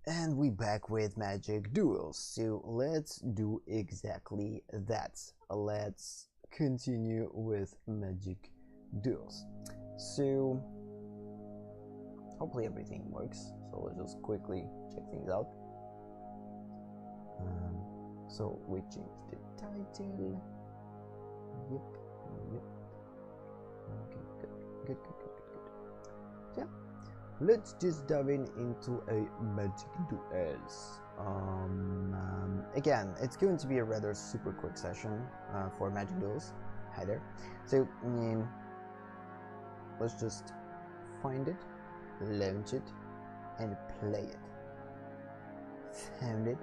And we back with Magic Duels. So let's do exactly that. Let's continue with Magic Duels. So hopefully everything works. So let's just quickly check things out. So we changed the title. Yep. Okay, good. Yeah. Let's just dive into a Magic Duels. Again, it's going to be a rather super quick session for Magic Duels. Hi there. So let's just find it, launch it, and play it. Found it,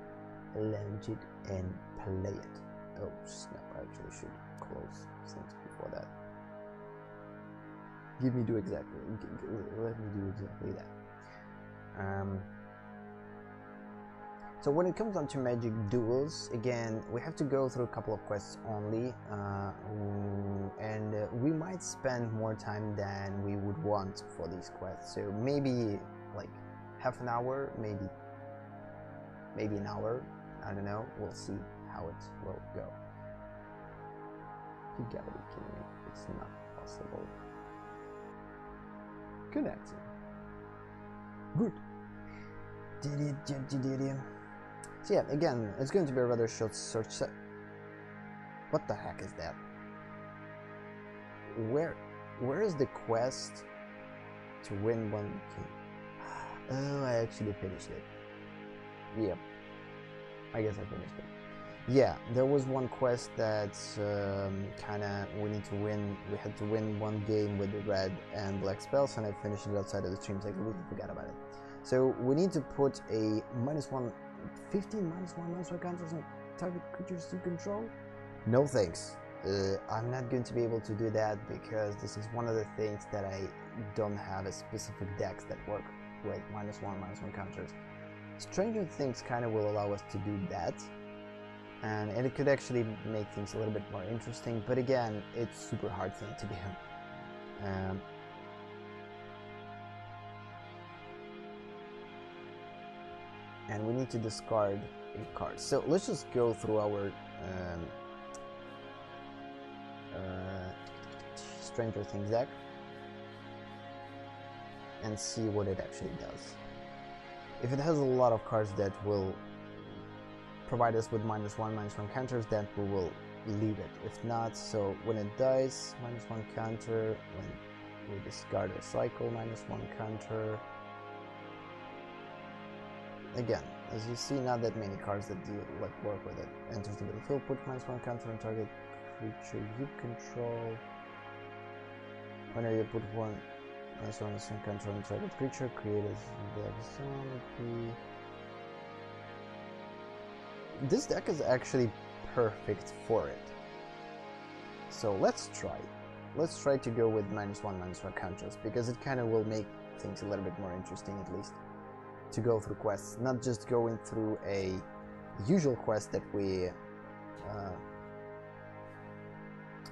launch it, and play it. Oh snap! I actually should close things before that. Let me do exactly that. So when it comes down to Magic Duels, again, we have to go through a couple of quests only, and we might spend more time than we would want for these quests. So maybe like half an hour, maybe an hour. I don't know. We'll see how it will go. You gotta be kidding me! It's not possible. Connecting. Good. So yeah, again, it's going to be a rather short search set. What the heck is that? Where is the quest to win one game? Oh, I actually finished it. Yeah, I guess I finished it. Yeah, there was one quest that kinda we had to win one game with the red and black spells, and I finished it outside of the stream, so I completely forgot about it. So we need to put a -1, 15 -1 counters on target creatures you control. No thanks. I'm not going to be able to do that because this is one of the things that I don't have a specific decks that work with -1 counters. Stranger Things kind of will allow us to do that. And it could actually make things a little bit more interesting, but again, it's super hard thing to do. And we need to discard a card. So let's just go through our Stranger Things deck and see what it actually does. If it has a lot of cards that will provide us with -1 counters, then we will leave it. If not, so when it dies, -1 counter. When we discard a cycle, -1 counter. Again, as you see, not that many cards that do work with it. Enters the battlefield, put -1 counter on target creature you control. Whenever you put -1 counter on target creature, create a black zombie. This deck is actually perfect for it. So let's try to go with -1 counters, because it kind of will make things a little bit more interesting, at least to go through quests, not just going through a usual quest that we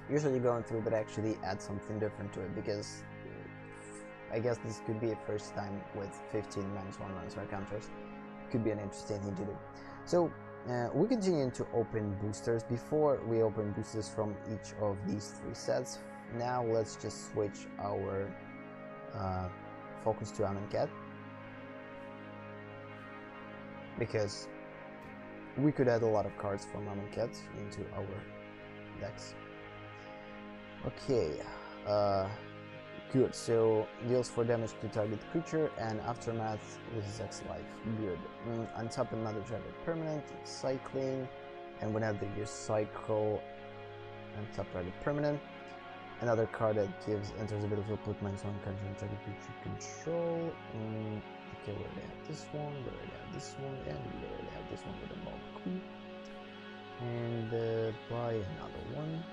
usually going through, but actually add something different to it, because I guess this could be a first time with 15 -1 counters. Could be an interesting thing to do. So we continue to open boosters. Before we open boosters from each of these 3 sets, now let's just switch our focus to Amonkhet, because we could add a lot of cards from Amonkhet into our decks. Okay, good. So deals 4 damage to target creature, and aftermath loses X life. Good. Untap another target permanent, cycling, and whenever you cycle, untap target permanent. Another card that enters the battlefield, put -1 counter on target creature control. Okay, we already have this one, we already have this one, and we already have this one with a mob coup. And buy another one.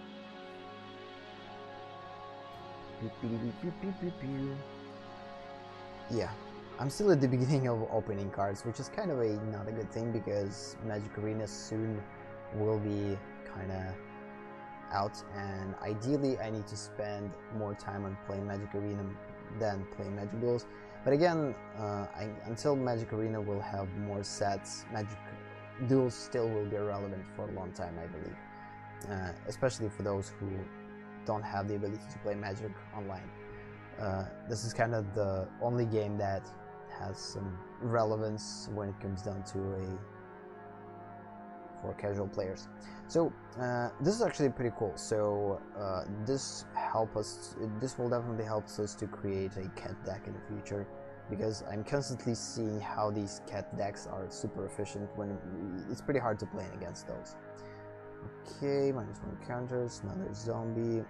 Yeah, I'm still at the beginning of opening cards, which is kind of not a good thing, because Magic Arena soon will be kind of out, and ideally I need to spend more time on playing Magic Arena than play Magic Duels. But again, until Magic Arena will have more sets, Magic Duels still will be relevant for a long time, I believe. Especially for those who don't have the ability to play Magic online. This is kind of the only game that has some relevance when it comes down to for casual players. So this is actually pretty cool. So this will definitely help us to create a cat deck in the future, because I'm constantly seeing how these cat decks are super efficient when it's pretty hard to play against those. Okay, -1 counters, another zombie.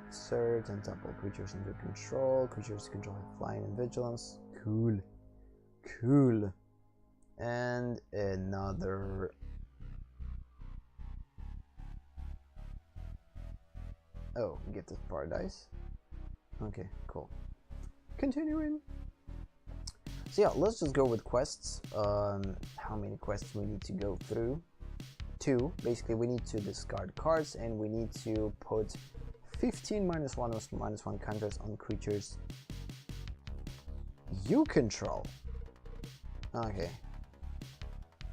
Exert and tap all creatures under control. Creatures control have flying and vigilance. Cool. Cool. And another. Oh, Gift of Paradise. Okay, cool. Continuing. So yeah, let's just go with quests. How many quests we need to go through? 2. Basically, we need to discard cards and we need to put 15 -1 counters on creatures you control. Okay.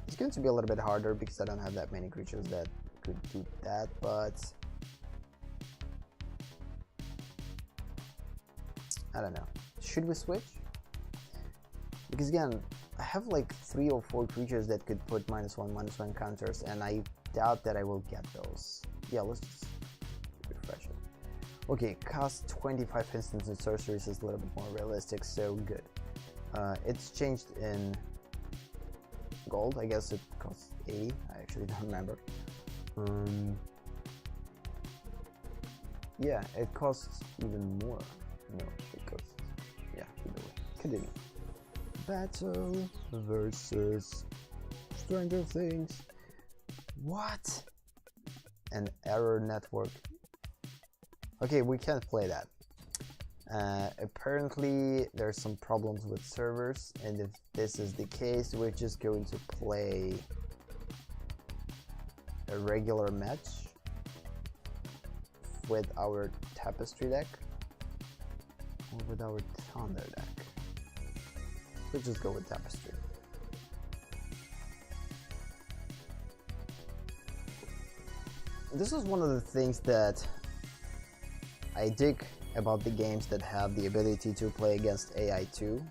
It's going to be a little bit harder because I don't have that many creatures that could do that, but I don't know. Should we switch? Because again, I have like 3 or 4 creatures that could put -1 counters, and I doubt that I will get those. Yeah, let's just refresh it. Okay, cost 25 instants and sorceries is a little bit more realistic, so good. It's changed in gold. I guess it costs 80. I actually don't remember. Yeah, it costs even more. No, it costs. Yeah, either way. Continue. Battle versus Stranger Things. What? An error network. Okay, we can't play that. Apparently there's some problems with servers, and if this is the case, we're just going to play a regular match with our Tapestry deck or with our Thunder deck. We'll just go with Tapestry. This is one of the things that I dig about the games that have the ability to play against AI too,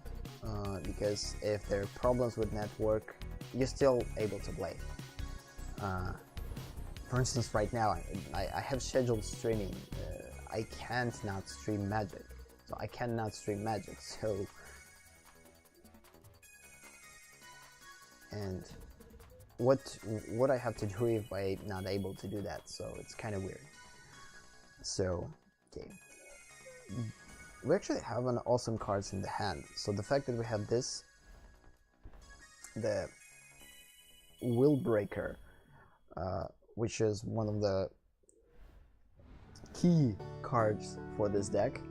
because if there are problems with network, you're still able to play. For instance, right now I have scheduled streaming. I can't not stream Magic, so I cannot stream Magic. So, and what I have to do if I'm not able to do that? So it's kind of weird. So, okay. We actually have an awesome cards in the hand. So the fact that we have this, the Will Breaker, which is one of the key cards for this deck,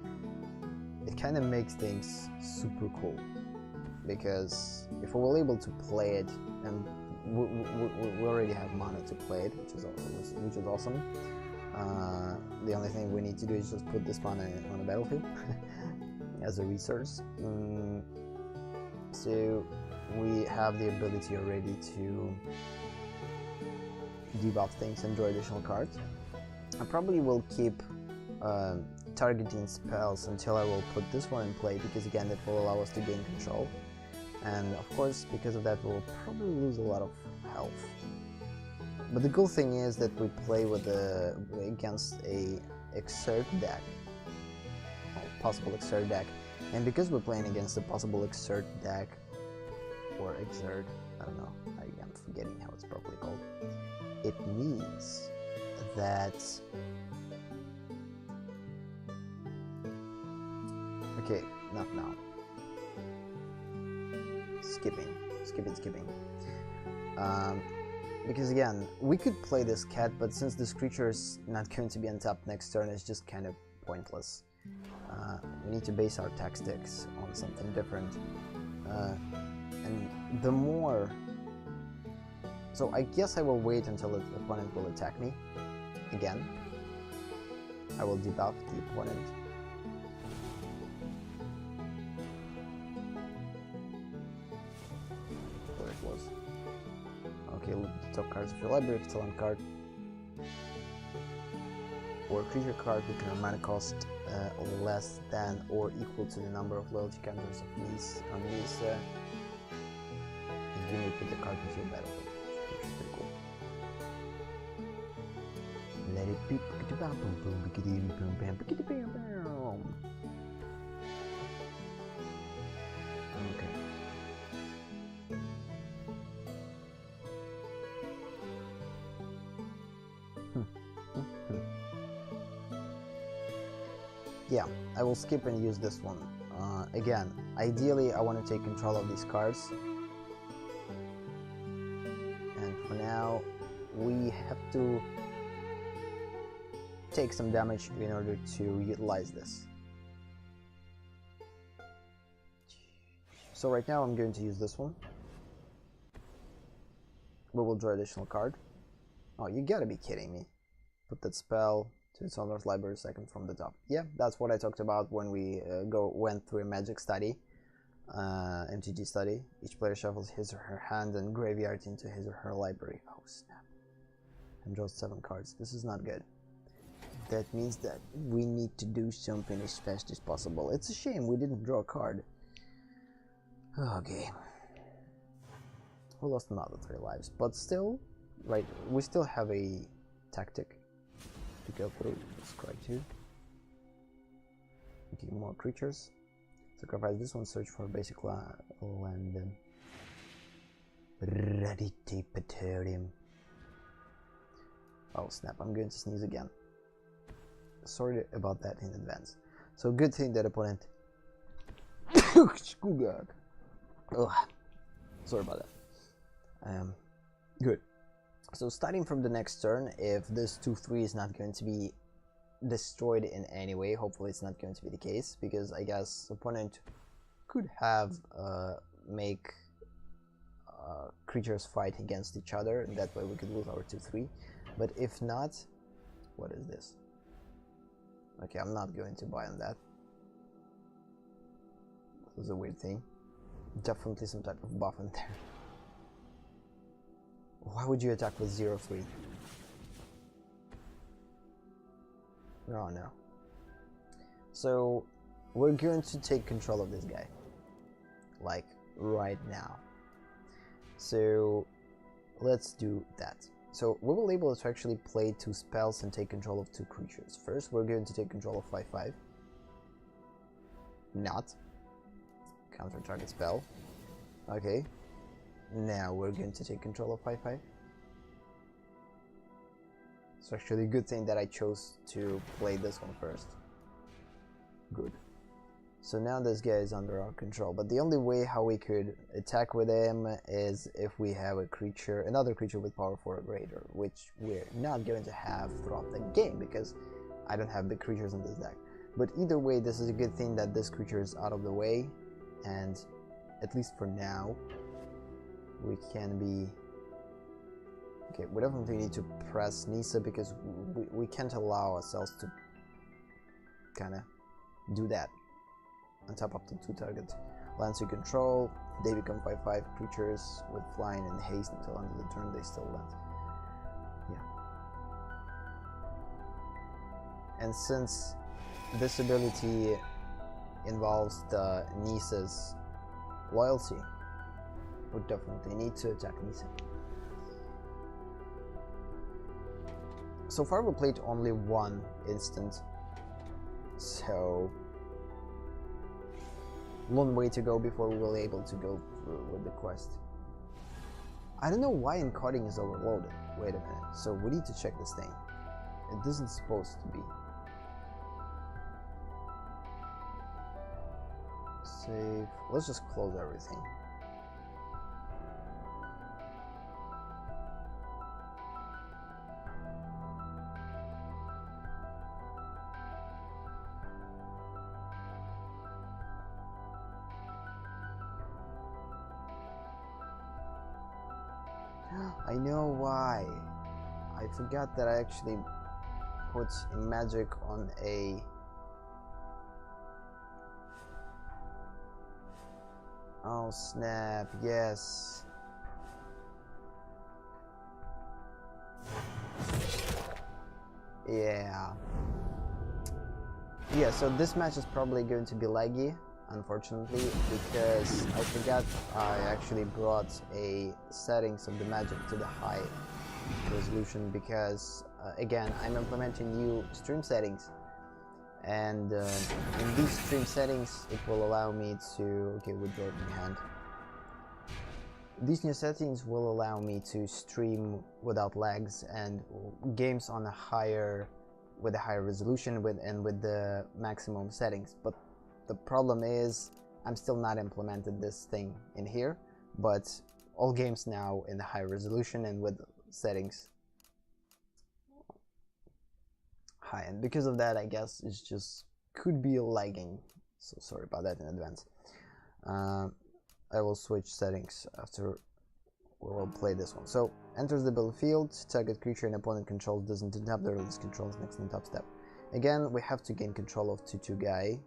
it kind of makes things super cool. Because if we were able to play it, and we already have mana to play it, which is awesome. The only thing we need to do is just put this mana on the battlefield as a resource. So we have the ability already to debuff things and draw additional cards. I probably will keep targeting spells until I will put this one in play, because again, that will allow us to gain control. And of course, because of that, we'll probably lose a lot of health. But the cool thing is that we play with against a Exert deck, possible Exert deck, and because we're playing against a possible Exert deck, or Exert, I don't know, I'm forgetting how it's properly called, it means that, okay, not now, skipping. Because again, we could play this cat, but since this creature is not going to be untapped next turn, it's just kind of pointless. We need to base our tactics on something different. And the more... So I guess I will wait until the opponent will attack me again. I will debuff the opponent. top cards of your library, if talent card, or creature card with a mana cost less than or equal to the number of loyalty counters of Nisa, you may put the card into your battlefield, which is pretty cool. Let it be. Okay. Yeah, I will skip and use this one. Again, ideally I want to take control of these cards. And for now, we have to take some damage in order to utilize this. So right now I'm going to use this one. We will draw additional card. Oh, you gotta be kidding me. Put that spell to its owner's library second from the top. Yeah, that's what I talked about when we went through a Magic Study, MTG Study. Each player shuffles his or her hand and graveyard into his or her library. Oh snap. And draws 7 cards. This is not good. That means that we need to do something as fast as possible. It's a shame we didn't draw a card. Okay. We lost another 3 lives, but still, right, we still have a tactic to go through. Scry 2. Okay, more creatures. Sacrifice this one, search for basic land. Raditapetarium. Oh snap, I'm going to sneeze again. Sorry about that in advance. So good thing that opponent Ugh. Sorry about that. Good. So starting from the next turn, if this 2/3 is not going to be destroyed in any way, hopefully it's not going to be the case, because I guess opponent could have make creatures fight against each other, and that way we could lose our 2/3. But if not, what is this? Okay, I'm not going to buy on that. This is a weird thing. Definitely some type of buff in there. Why would you attack with 0/3? Oh no. So we're going to take control of this guy. Like right now. So let's do that. So we will be able to actually play 2 spells and take control of 2 creatures. First, we're going to take control of 5/5. Not. Counter target spell. Okay. Now we're going to take control of 5/5. It's actually a good thing that I chose to play this one first. Good. So now this guy is under our control, but the only way how we could attack with him is if we have a creature, another creature with power 4 or greater, which we're not going to have throughout the game because I don't have big creatures in this deck. But either way, this is a good thing that this creature is out of the way, and at least for now, we can be... Okay, we definitely need to press Nisa because we can't allow ourselves to kind of do that. On top of the 2 target lands you control, they become 5/5 creatures with flying and haste until end of the turn they still land. Yeah. And since this ability involves the Nisa's loyalty, we definitely need to attack Nisa. So far we played only 1 instant, so long way to go before we will be able to go through with the quest. I don't know why encoding is overloaded. Wait a minute, so we need to check this thing. It isn't supposed to be. Save. Let's just close everything. I know why. I forgot that I actually put magic on a... Oh snap, yes. Yeah. Yeah, so this match is probably going to be laggy, unfortunately, because I forgot I actually brought a settings of the magic to the high resolution because, again, I'm implementing new stream settings. And in these stream settings, it will allow me to... Okay, withdraw my hand. These new settings will allow me to stream without lags and games on a higher... with a higher resolution and with the maximum settings. But the problem is I'm still not implemented this thing in here, but all games now in the high resolution and with settings high, and because of that I guess it's just could be lagging, so sorry about that in advance. I will switch settings after we will play this one. So enters the battlefield, target creature and opponent controls doesn't tap the release controls next in top step. Again, we have to gain control of 2/2 guy.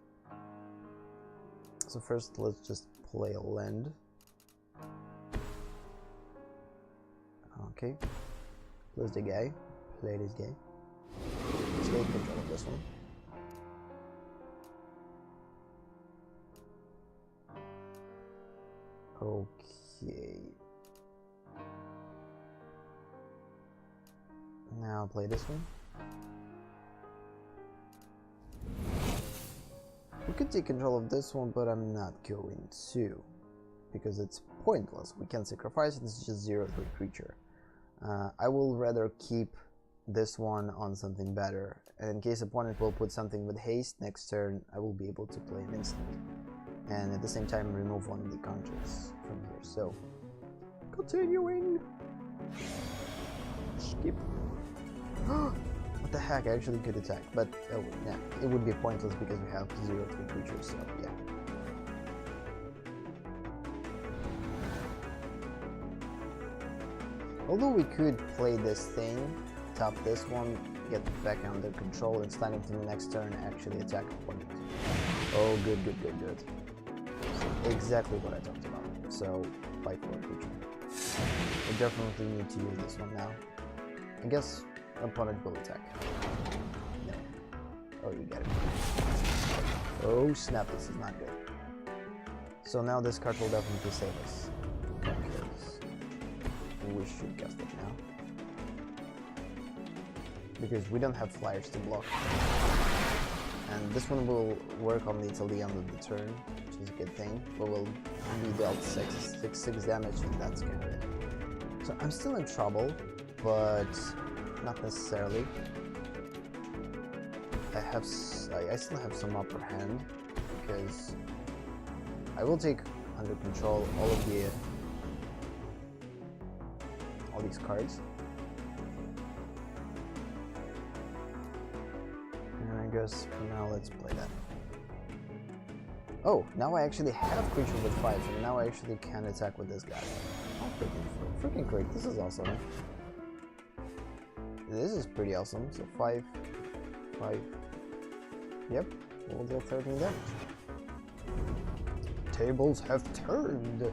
So first let's just play a land. Okay, close the guy, play this guy. Let's take control of this one. Okay. Now play this one. We could take control of this one, but I'm not going to, because it's pointless. We can sacrifice it, it's just 0/3 creature. I will rather keep this one on something better, and in case opponent will put something with haste next turn, I will be able to play an instant, and at the same time remove one of the counters from here. So, continuing. Skip. What the heck, I actually could attack, but yeah, it would be pointless because we have 0/3 creatures, so yeah. Although we could play this thing, tap this one, get back under control, and sliding to the next turn actually attack opponent. Oh, good, good, good, good. So exactly what I talked about. So, fight for a creature. We definitely need to use this one now. I guess opponent will attack. No. Oh, you get it. Oh snap, this is not good. So now this card will definitely save us. Because we should cast it now. Because we don't have flyers to block. And this one will work only till the end of the turn, which is a good thing. We will be dealt 6 damage, and that's kind of it. So I'm still in trouble, but not necessarily. I still have some upper hand, because I will take under control all these cards. And I guess for now let's play that. Oh, now I actually have creature with 5, and now I actually can attack with this guy. Oh, freaking great, this is awesome. This is pretty awesome. So 5. Yep, we'll deal 13 damage. Tables have turned.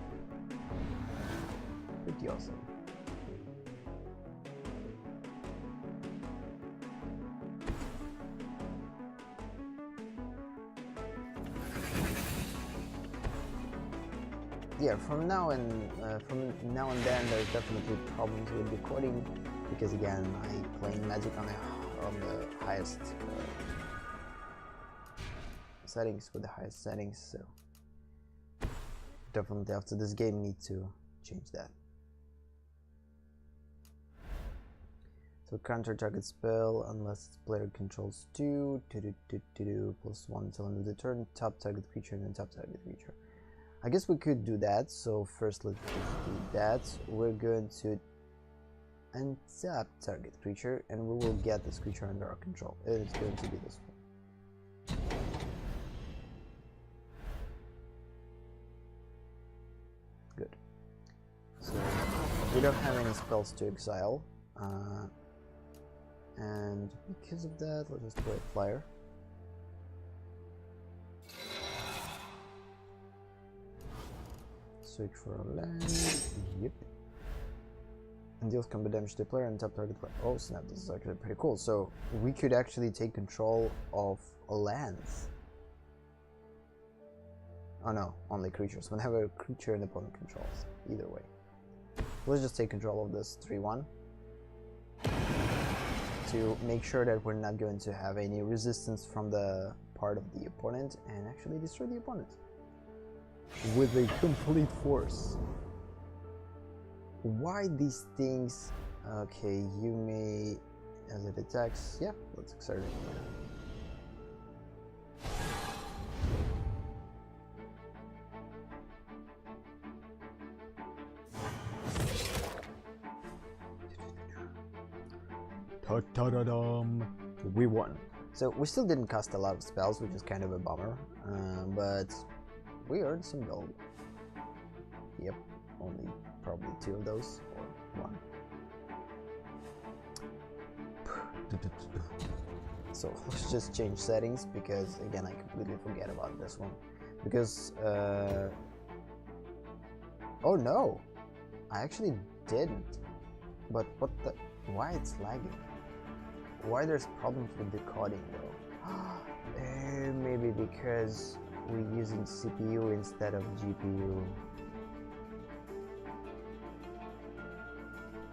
Pretty awesome. Yeah, from now and then, there's definitely problems with recording because again, I play Magic on the highest settings with the highest settings, so definitely after this game need to change that. So counter target spell unless player controls 2 +1 until end of the turn, top target creature and then top target creature. I guess we could do that, so first let's just do that. We're going to untap target creature and we will get this creature under our control. It's going to be this one. Good. So we don't have any spells to exile. And because of that, let's just play a flyer. Search for a land. Yep. and deals combat damage to the player and top target player. Oh snap, this is actually pretty cool. So we could actually take control of lands. Oh no, only creatures. Whenever a creature an opponent controls. Either way. Let's just take control of this 3-1. To make sure that we're not going to have any resistance from the part of the opponent and actually destroy the opponent. With a complete force. Why these things? Okay, you may, as it attacks, yeah, let's exert it. Ta-da-da-dum. We won. So we still didn't cast a lot of spells, which is kind of a bummer, but we earned some gold. Yep, only probably 2 of those, or 1. So let's just change settings, because again I completely forget about this one. Because, oh no! I actually didn't. But what the, why it's lagging? Why there's problems with decoding though? Maybe because we're using CPU instead of GPU.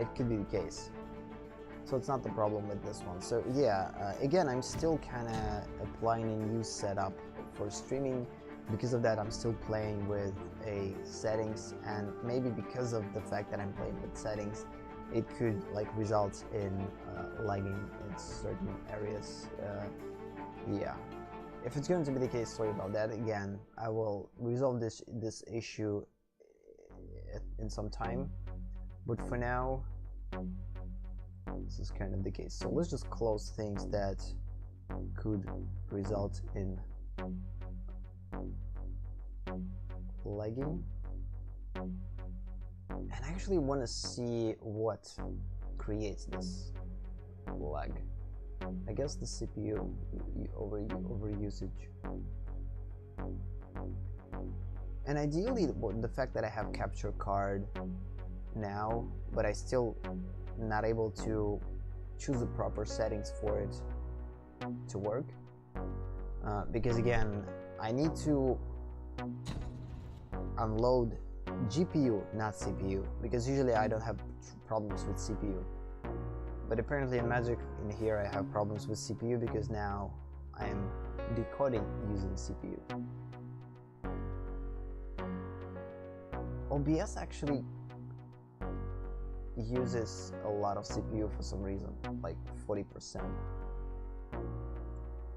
It could be the case. So it's not the problem with this one. So yeah, again, I'm still kind of applying a new setup for streaming. Because of that, I'm still playing with settings, and maybe because of the fact that I'm playing with settings, it could like result in lagging in certain areas. Yeah, if it's going to be the case, sorry about that. Again, I will resolve this issue in some time, but for now this is kind of the case. So let's just close things that could result in lagging. And I actually want to see what creates this lag. I guess the CPU over usage. And ideally, the fact that I have capture card now, but I still not able to choose the proper settings for it to work. Because again, I need to unload GPU, not CPU, because usually I don't have problems with CPU. But apparently in Magic, in here, I have problems with CPU because now I am decoding using CPU. OBS actually uses a lot of CPU for some reason, like 40%.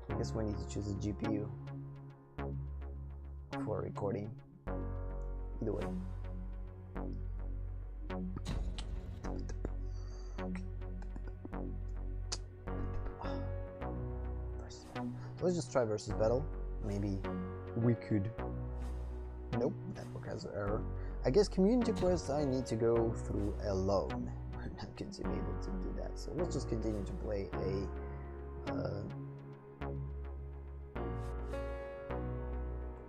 I guess we need to choose a GPU for recording. Either way. Let's just try versus battle. Maybe we could. Nope, network has an error. I guess community quests I need to go through alone. We're not going to be able to do that. So let's just continue to play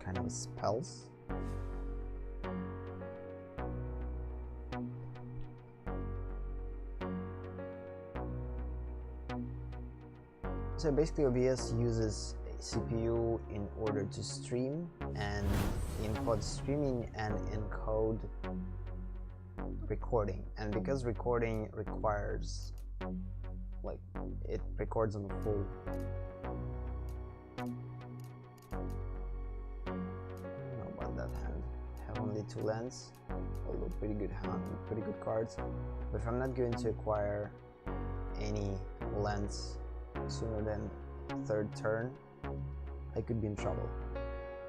kind of spells. So basically OBS uses a CPU in order to stream and encode streaming and encode recording. And because recording requires, like, it records on the full. I don't know about that hand. I have only 2 lands, although pretty good hand, pretty good cards. But if I'm not going to acquire any lands sooner than 3rd turn, I could be in trouble.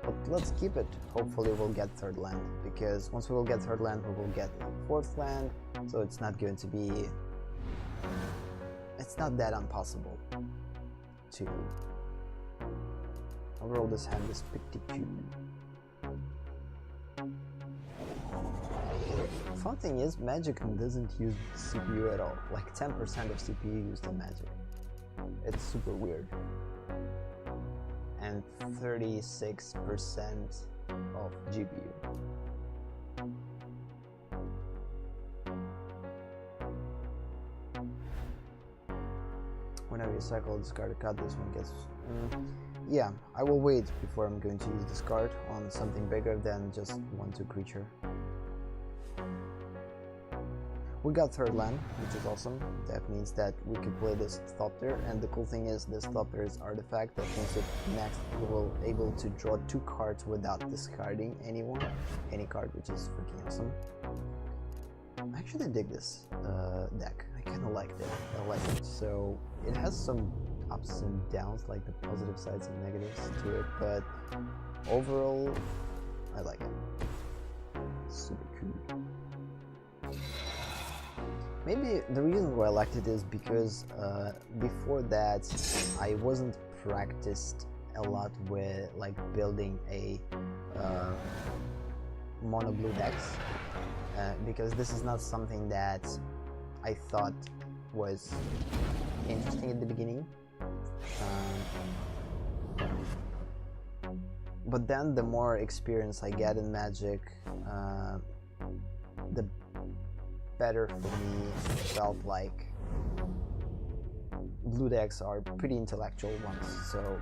But let's keep it. Hopefully we'll get 3rd land, because once we will get 3rd land, we will get 4th land, so it's not going to be, it's not that impossible to. Overall, this hand is pretty cute. Fun thing is, Magic doesn't use CPU at all. Like 10% of CPU used in Magic. It's super weird. And 36% of GPU. Whenever you cycle, discard a card, this one gets... yeah, I will wait before I'm going to use this card on something bigger than just 1/2 creature. We got third land, which is awesome. That means that we could play this Thopter, and the cool thing is this Thopter is artifact. That means that next we will able to draw 2 cards without discarding any card, which is freaking awesome. I actually dig this deck. I kind of like it. I like it. So it has some ups and downs, like the positive sides and negatives to it, but overall, I like it. Super cool. Maybe the reason why I liked it is because before that I wasn't practiced a lot with like building a mono blue decks because this is not something that I thought was interesting at the beginning. But then the more experience I get in Magic, the better for me felt like blue decks are pretty intellectual ones, so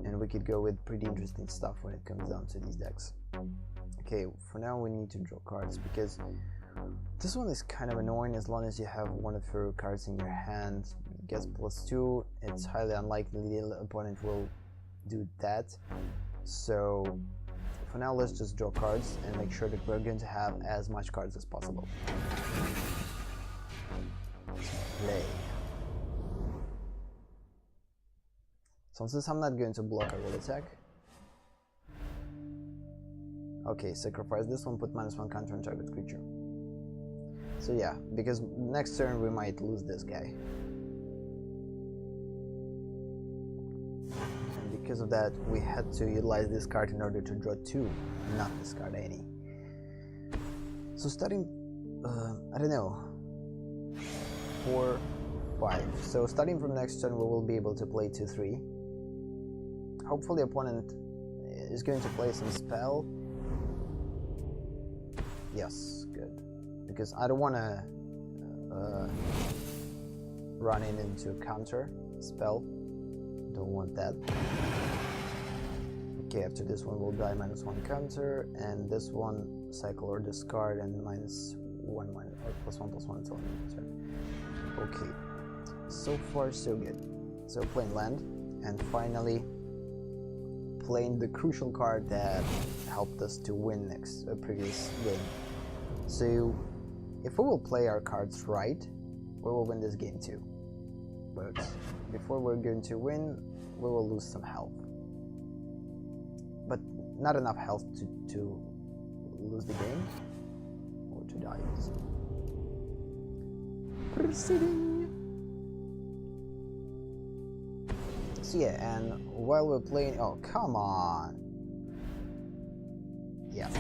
and we could go with pretty interesting stuff when it comes down to these decks. Okay, for now we need to draw cards because this one is kind of annoying. As long as you have one of your cards in your hand, it gets +2. It's highly unlikely the opponent will do that, so for now, let's just draw cards and make sure that we're going to have as much cards as possible. Play. So since I'm not going to block, I will attack. Okay, sacrifice this one, put -1 counter on target creature. So yeah, because next turn we might lose this guy. Because of that, we had to utilize this card in order to draw 2, not discard any. So starting, I don't know, 4, 5. So starting from next turn, we will be able to play 2/3. Hopefully, opponent is going to play some spell. Yes, good, because I don't want to run into a counter spell. Don't want that. Okay, after this one we'll die -1 counter, and this one cycle or discard and -1 or +1/+1 until end of turn. Okay, so far so good. So playing land, and finally playing the crucial card that helped us to win previous game. So if we will play our cards right, we will win this game too. But before we're going to win, we will lose some health. But not enough health to lose the game or to die. Proceeding. So yeah, and while we're playing, oh come on. Yeah.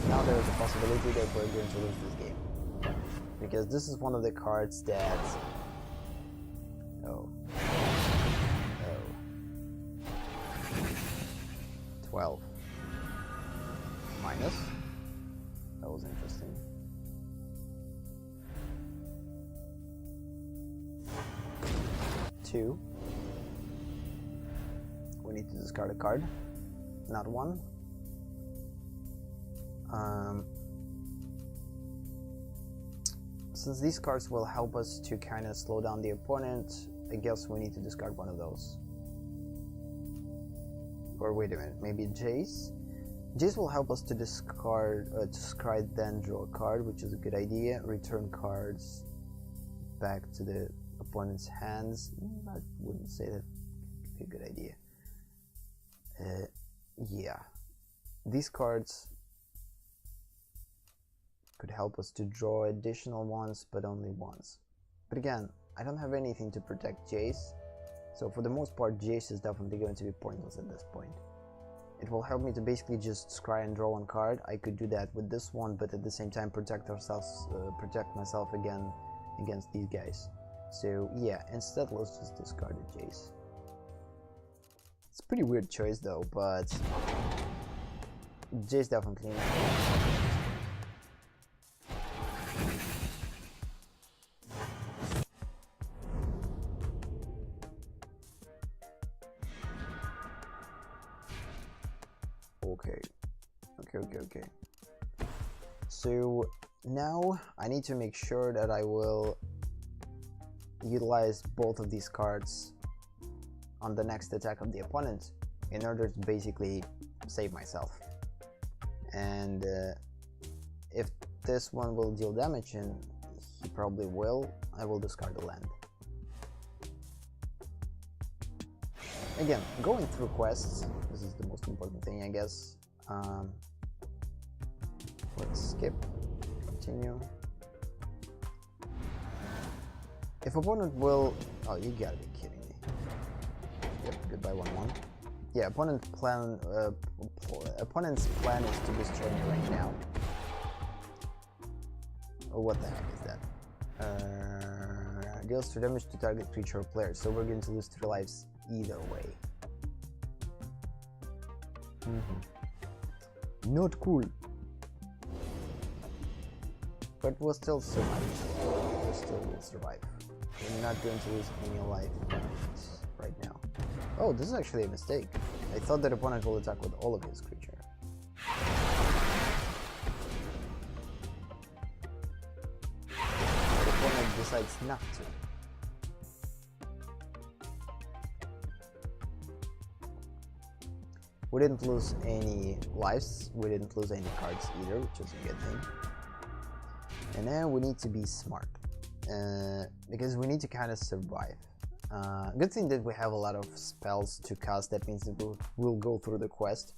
Now there is a possibility that we're going to lose this game. Because this is one of the cards that 12 minus. That was interesting. Two. We need to discard a card, not one. Since these cards will help us to kind of slow down the opponent, I guess we need to discard one of those. Or wait a minute, maybe Jace? Jace will help us to discard, then draw a card, which is a good idea. Return cards back to the opponent's hands. I wouldn't say that would be a good idea. Yeah. These cards could help us to draw additional ones, but only once. But again, I don't have anything to protect Jace. So for the most part, Jace is definitely going to be pointless at this point. It will help me to basically just scry and draw one card. I could do that with this one, but at the same time protect myself again against these guys. So yeah, instead let's just discard the Jace. It's a pretty weird choice though, but Jace definitely. Okay. Okay. So now I need to make sure that I will utilize both of these cards on the next attack of the opponent in order to basically save myself. And if this one will deal damage, and he probably will, I will discard the land. Again, going through quests, this is the most important thing, I guess. Let's skip, continue. If opponent will... Oh, you gotta be kidding me. Yep, goodbye 1-1. Yeah, opponent's plan is to destroy me right now. Oh, what the heck is that? Deals 2 damage to target creature or player, so we're going to lose 3 lives either way. Not cool. But we'll still survive. We still will survive. We're not going to lose any life right now. Oh, this is actually a mistake. I thought that opponent will attack with all of his creature. But opponent decides not to. We didn't lose any lives, we didn't lose any cards either, which is a good thing. And now we need to be smart, because we need to kind of survive. Good thing that we have a lot of spells to cast, that means that we'll go through the quest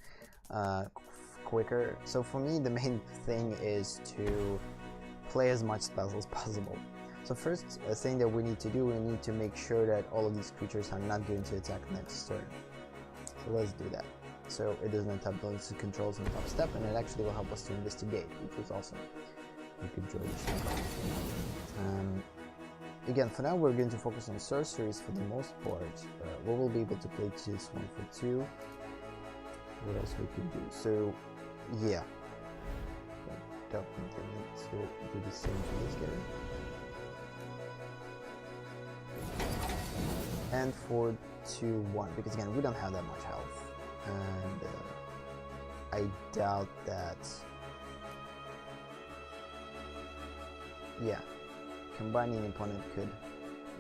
quicker. So for me, the main thing is to play as much spells as possible. So first thing that we need to do, we need to make sure that all of these creatures are not going to attack next turn. So let's do that. So it doesn't tap those controls on top step, and it actually will help us to investigate, which is awesome. We could draw this one. Again, for now we're going to focus on sorceries for the most part. We will be able to play this one for 2. What else we could do? So, yeah. Definitely need to do the same for this guy. And for 2-1, because again, we don't have that much health. And I doubt that... Yeah, combining opponent could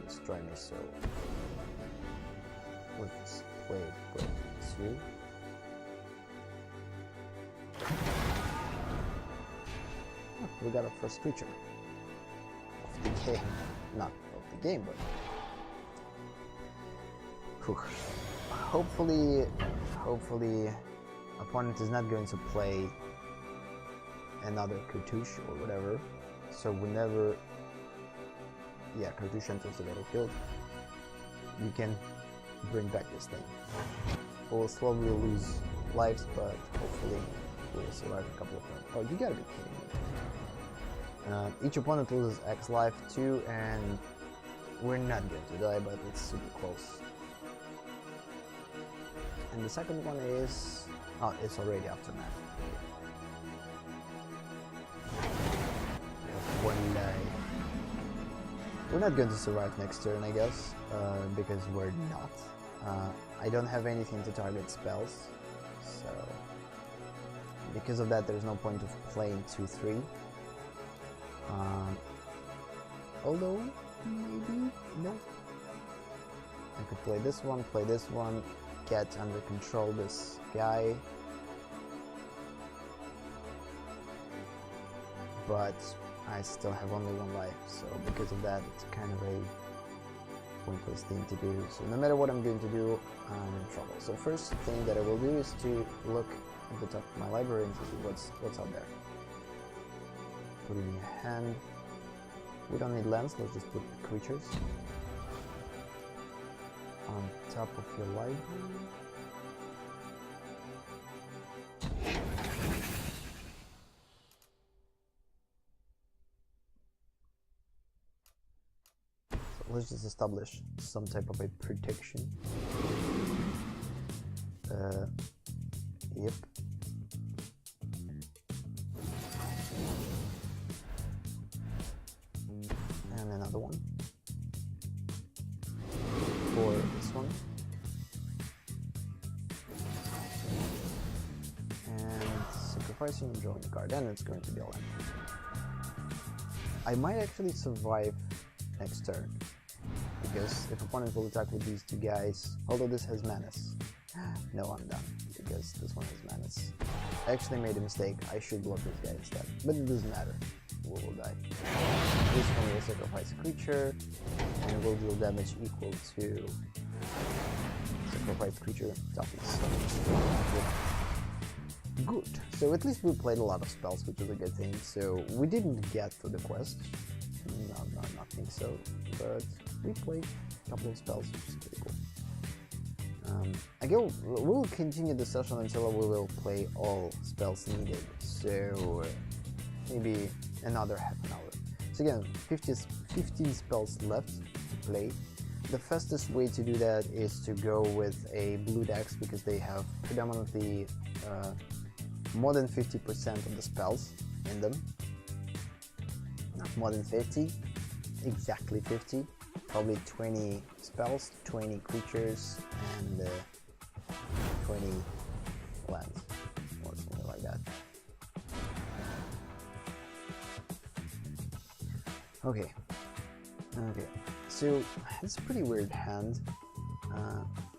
destroy me, so let's play both 2. Oh, we got our first creature of the game. Not of the game, but... Whew. Hopefully opponent is not going to play another cartouche or whatever. So whenever, yeah, cartouche enters the battlefield, you can bring back this thing. We'll slowly lose lives, but hopefully we'll survive a couple of them. Oh, you gotta be kidding me. Each opponent loses X life too, and we're not going to die, but it's super close. And the second one is... Oh, it's already Aftermath. One die. We're not going to survive next turn, I guess, because we're not. I don't have anything to target spells, so because of that there's no point of playing 2-3. Although, maybe, no. I could play this one, get under control this guy. But I still have only 1 life, so because of that, it's kind of a pointless thing to do. So no matter what I'm going to do, I'm in trouble. So first thing that I will do is to look at the top of my library and to see what's out there. Put it in your hand. We don't need lands, let's just put creatures on top of your library. Let's just establish some type of a protection. Yep. And another one. For this one. sacrificing and drawing a card, and it's going to be a land. I might actually survive next turn, because if opponent will attack with these two guys, although this has menace. No, I'm done, because this one has menace. I actually made a mistake, I should block this guy instead, but it doesn't matter, we will die. This one will sacrifice a creature, and will deal damage equal to sacrifice creature toughness. Good, so at least we played a lot of spells, which is a good thing. So we didn't get to the quest, no, not think so, but we played a couple of spells, which is pretty cool. We'll continue the session until we will play all spells needed, so maybe another half an hour. So again, 15 spells left to play. The fastest way to do that is to go with a blue decks, because they have predominantly more than 50% of the spells in them. Not more than 50, exactly 50. Probably 20 spells, 20 creatures, and 20 lands, or something like that. Okay, so it's a pretty weird hand.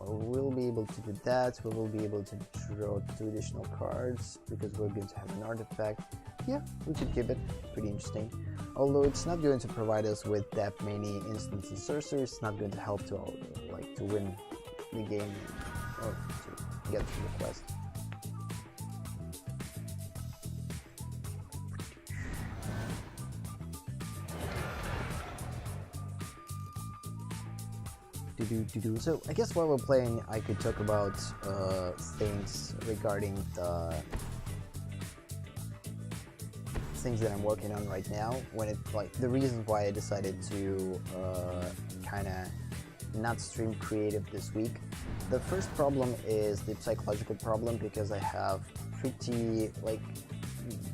We'll be able to do that. We will be able to draw 2 additional cards, because we're going to have an artifact. Yeah, we could keep it. Pretty interesting. Although it's not going to provide us with that many instants and sorceries, it's not going to help to win the game or to get through the quest. So I guess while we're playing, I could talk about things regarding the things that I'm working on right now. The reasons why I decided to kind of not stream creative this week. The first problem is the psychological problem, because I have pretty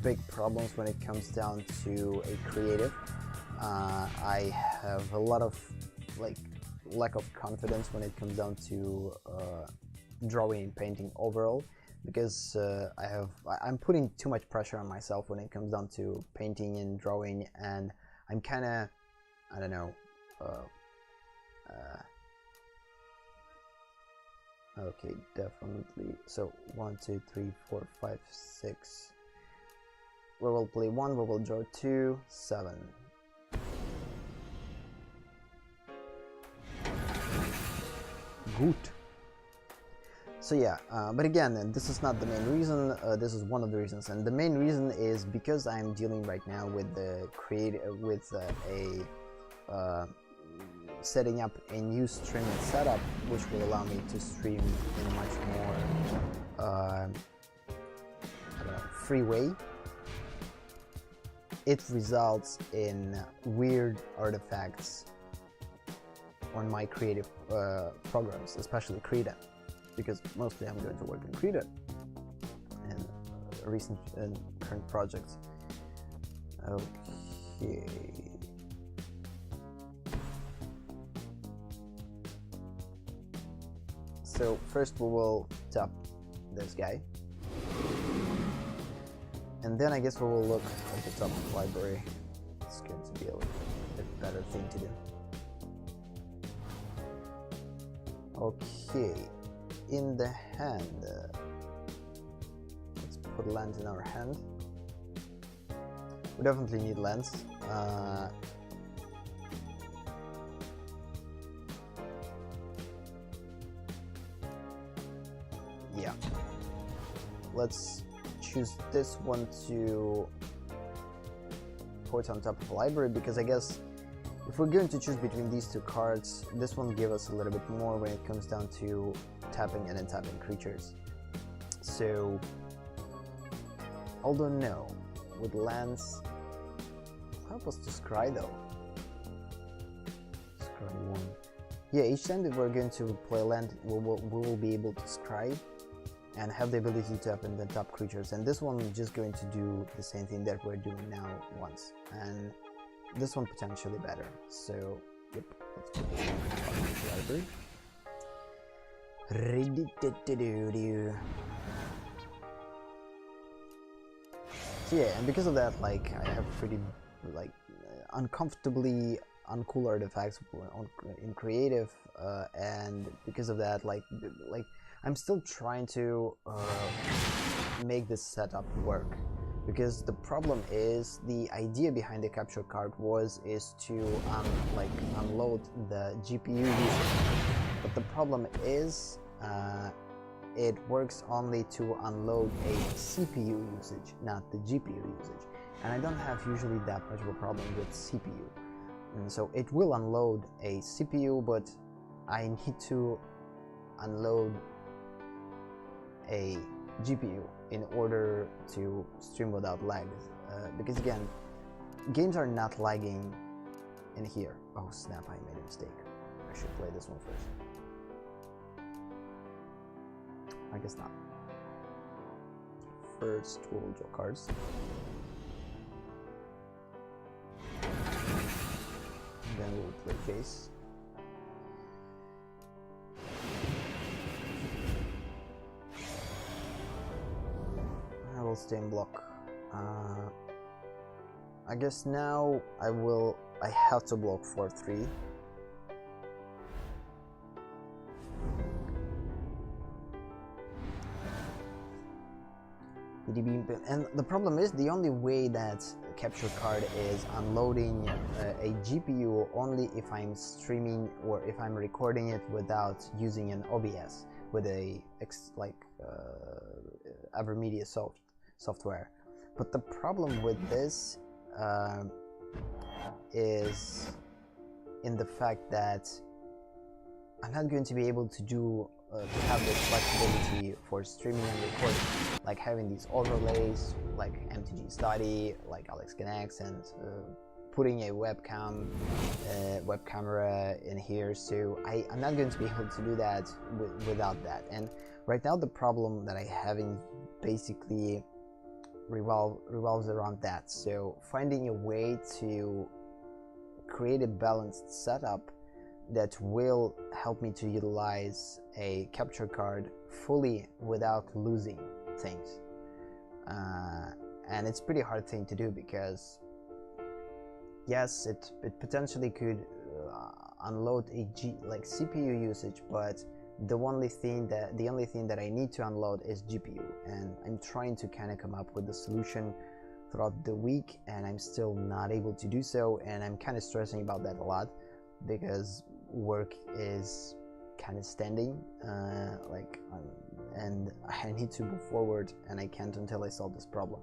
big problems when it comes down to a creative. I have a lot of lack of confidence when it comes down to drawing and painting overall, because I'm putting too much pressure on myself when it comes down to painting and drawing, and I'm kind of, I don't know, okay, definitely. So 1, 2, 3, 4, 5, 6. We will play 1, we will draw 2, 7. Good. So yeah, but again, this is not the main reason. This is one of the reasons, and the main reason is because I'm dealing right now with the setting up a new streaming setup, which will allow me to stream in a much more free way. It results in weird artifacts on my creative programs, especially Krita, because mostly I'm going to work in Krita and recent and current projects. Okay. So first we will tap this guy, and then I guess we will look at the top of the library. It's going to be a little bit better thing to do. Okay, in the hand, let's put lands in our hand. We definitely need lands. Yeah, let's choose this one to put on top of the library, because I guess if we're going to choose between these two cards, this one gives us a little bit more when it comes down to tapping and untapping creatures. So, although no, with lands, help us to scry though. Scry 1. Yeah, each time that we're going to play land, we will be able to scry and have the ability to tap and then tap creatures. And this one is just going to do the same thing that we're doing now once. And this one potentially better. So, yep, let's put this one in the library. So yeah, and because of that, like, I have pretty, like, uncomfortably uncool artifacts in creative, and because of that, like I'm still trying to make this setup work, because the problem is the idea behind the capture card is to unload the GPU usage, but the problem is it works only to unload a CPU usage, not the GPU usage, and I don't have usually that much of a problem with CPU. And so it will unload a CPU, but I need to unload a GPU in order to stream without lag, because again, games are not lagging in here. Oh snap, I made a mistake. I should play this one first. I guess not. First we'll draw cards. Then we'll play Jace. I will stay in block. I guess now I have to block 4/3. And the problem is, the only way that capture card is unloading a GPU only if I'm streaming or if I'm recording it without using an OBS with a AverMedia software. But the problem with this is in the fact that I'm not going to be able to do to have this flexibility for streaming and recording, like having these overlays like MTG Study, like AleksConnect, and putting a web camera in here. So I'm not going to be able to do that without that. And right now the problem that I having basically revolves around that. So finding a way to create a balanced setup that will help me to utilize a capture card fully without losing things, and it's a pretty hard thing to do, because yes, it potentially could unload a CPU usage, but the only thing that I need to unload is GPU, and I'm trying to kind of come up with a solution throughout the week, and I'm still not able to do so, and I'm kind of stressing about that a lot, because work is kind of standing, and I need to move forward, and I can't until I solve this problem.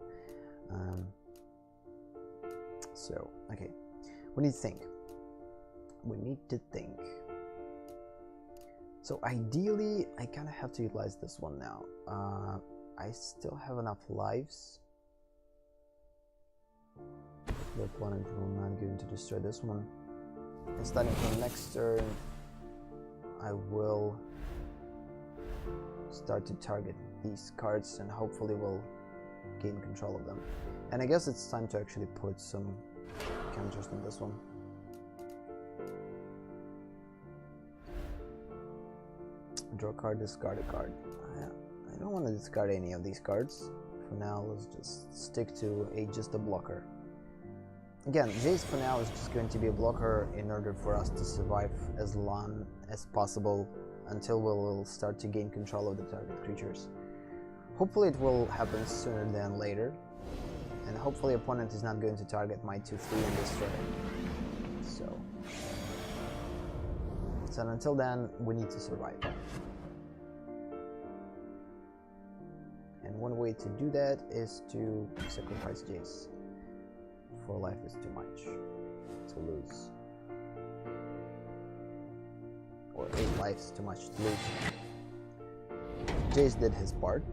So okay, we need to think. So ideally I kind of have to utilize this one now. I still have enough lives. The opponent will not going to destroy this one. And starting from next turn, I will start to target these cards, and hopefully will gain control of them. And I guess it's time to actually put some counters on this one. Draw a card, discard a card. I don't want to discard any of these cards. For now, let's just stick to just a blocker. Again, Jace for now is just going to be a blocker in order for us to survive as long as possible until we'll start to gain control of the target creatures. Hopefully it will happen sooner than later, and hopefully opponent is not going to target my 2/3 and destroy it. So until then, we need to survive. And one way to do that is to sacrifice Jace. 4 life is too much to lose. Or 8 lives too much to lose. Jace did his part.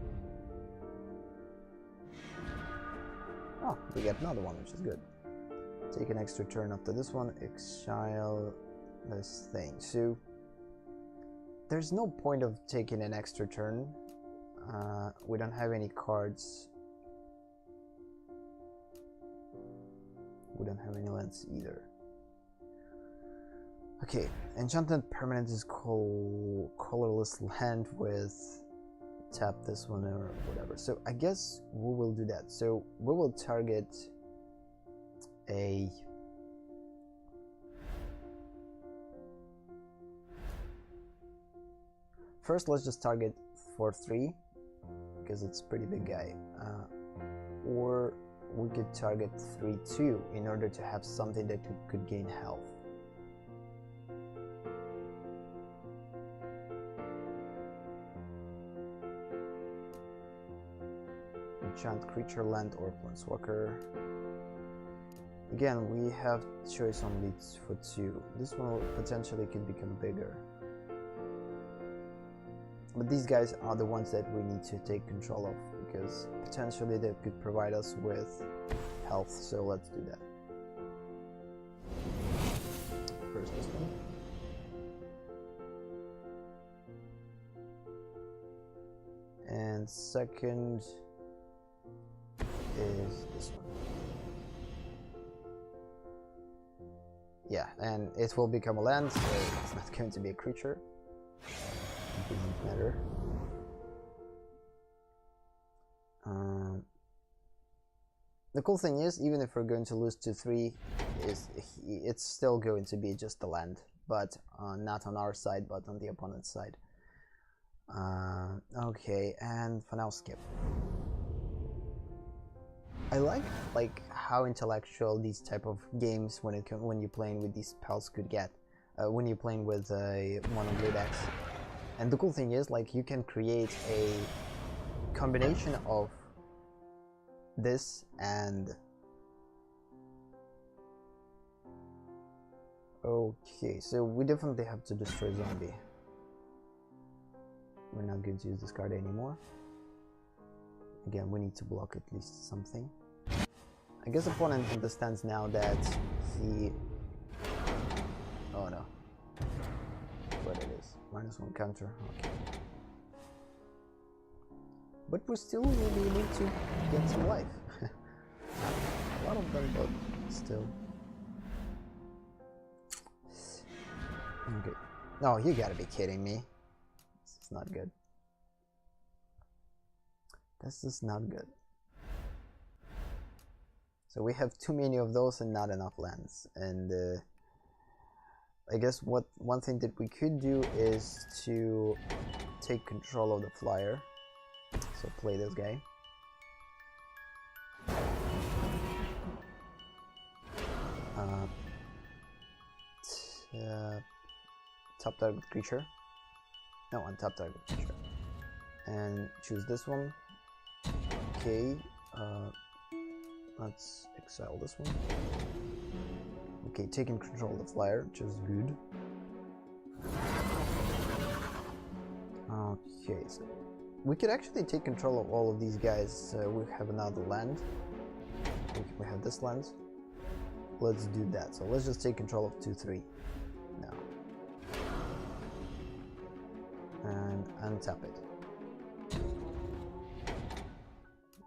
Oh, we get another one, which is good. Take an extra turn after this one, exile this thing. So there's no point of taking an extra turn. We don't have any cards. We don't have any lands either. Okay, enchanted permanent is called colorless land with tap this one or whatever. So I guess we will do that. So we will target a first. Let's just target 4/3 because it's a pretty big guy, or we could target 3/2 in order to have something that could gain health. Enchant creature, land, or planeswalker. Again, we have choice only for 2. This one potentially could become bigger. But these guys are the ones that we need to take control of, because potentially they could provide us with health, so let's do that. First this one. And second is this one. Yeah, and it will become a land, so it's not going to be a creature. It doesn't matter. The cool thing is, even if we're going to lose to 3, it's still going to be just a land, but not on our side, but on the opponent's side. Okay, and for now, skip. I like how intellectual these type of games when you're playing with these spells could get when you're playing with a mono blue decks. And the cool thing is, like, you can create a combination of this and okay, so we definitely have to destroy zombie. We're not going to use this card anymore. Again, we need to block at least something. I guess opponent understands now that he... Oh no. What it is. -1 counter. Okay. But we still will be able to get some life. A lot of them, but still. Okay. No, you gotta be kidding me. This is not good. This is not good. So we have too many of those and not enough lands. And I guess one thing that we could do is to take control of the flyer. So play this guy. Top target creature. No, on top target creature. And choose this one. Okay. Let's exile this one. Okay, taking control of the flyer, which is good. Okay, so we could actually take control of all of these guys. We have another land. We have this land. Let's do that. So let's just take control of 2/3 now. And untap it.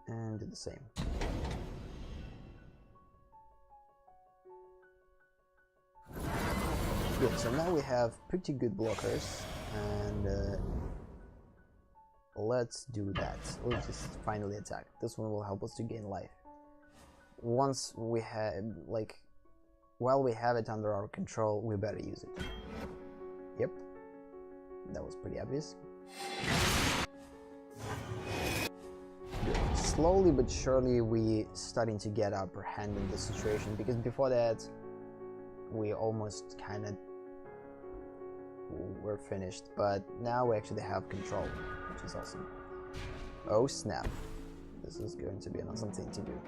And do the same. Good, so now we have pretty good blockers, and let's do that. Let's just finally attack. This one will help us to gain life. Once we have, like, while we have it under our control, we better use it. Yep, that was pretty obvious. Good. Slowly but surely we starting to get upper hand in this situation, because before that we almost kind of were finished, but now we actually have control, which is awesome. Oh snap, this is going to be an awesome thing to do.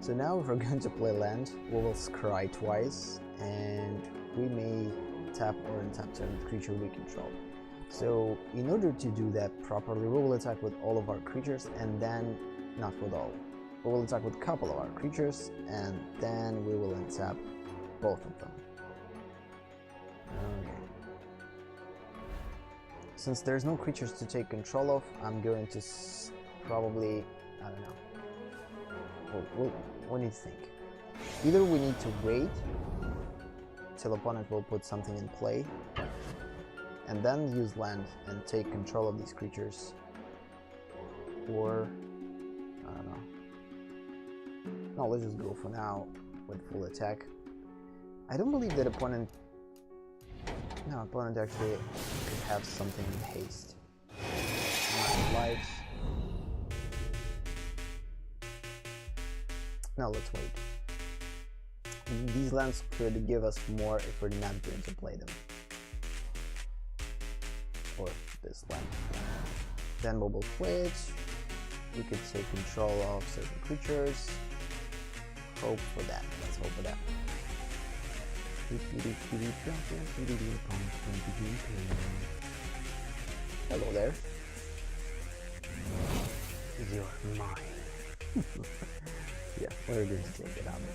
So now if we're going to play land, we will scry twice, and we may tap or untap certain creature we control. So in order to do that properly, we will attack with all of our creatures, and then not with all. We will attack with a couple of our creatures, and then we will untap both of them. Okay. Since there's no creatures to take control of, I'm going to probably, I don't know. What do you think? Either we need to wait till opponent will put something in play, and then use land and take control of these creatures. Or, I don't know. No, let's just go for now with full attack. I don't believe that opponent... No, opponent actually could have something in haste. 9 lives. No, let's wait. These lands could give us more if we're not going to play them. Or this land. Then we will switch. We could take control of certain creatures. Hope for that. Let's hope for that. Hello there. You're mine. Yeah, we're going to take it under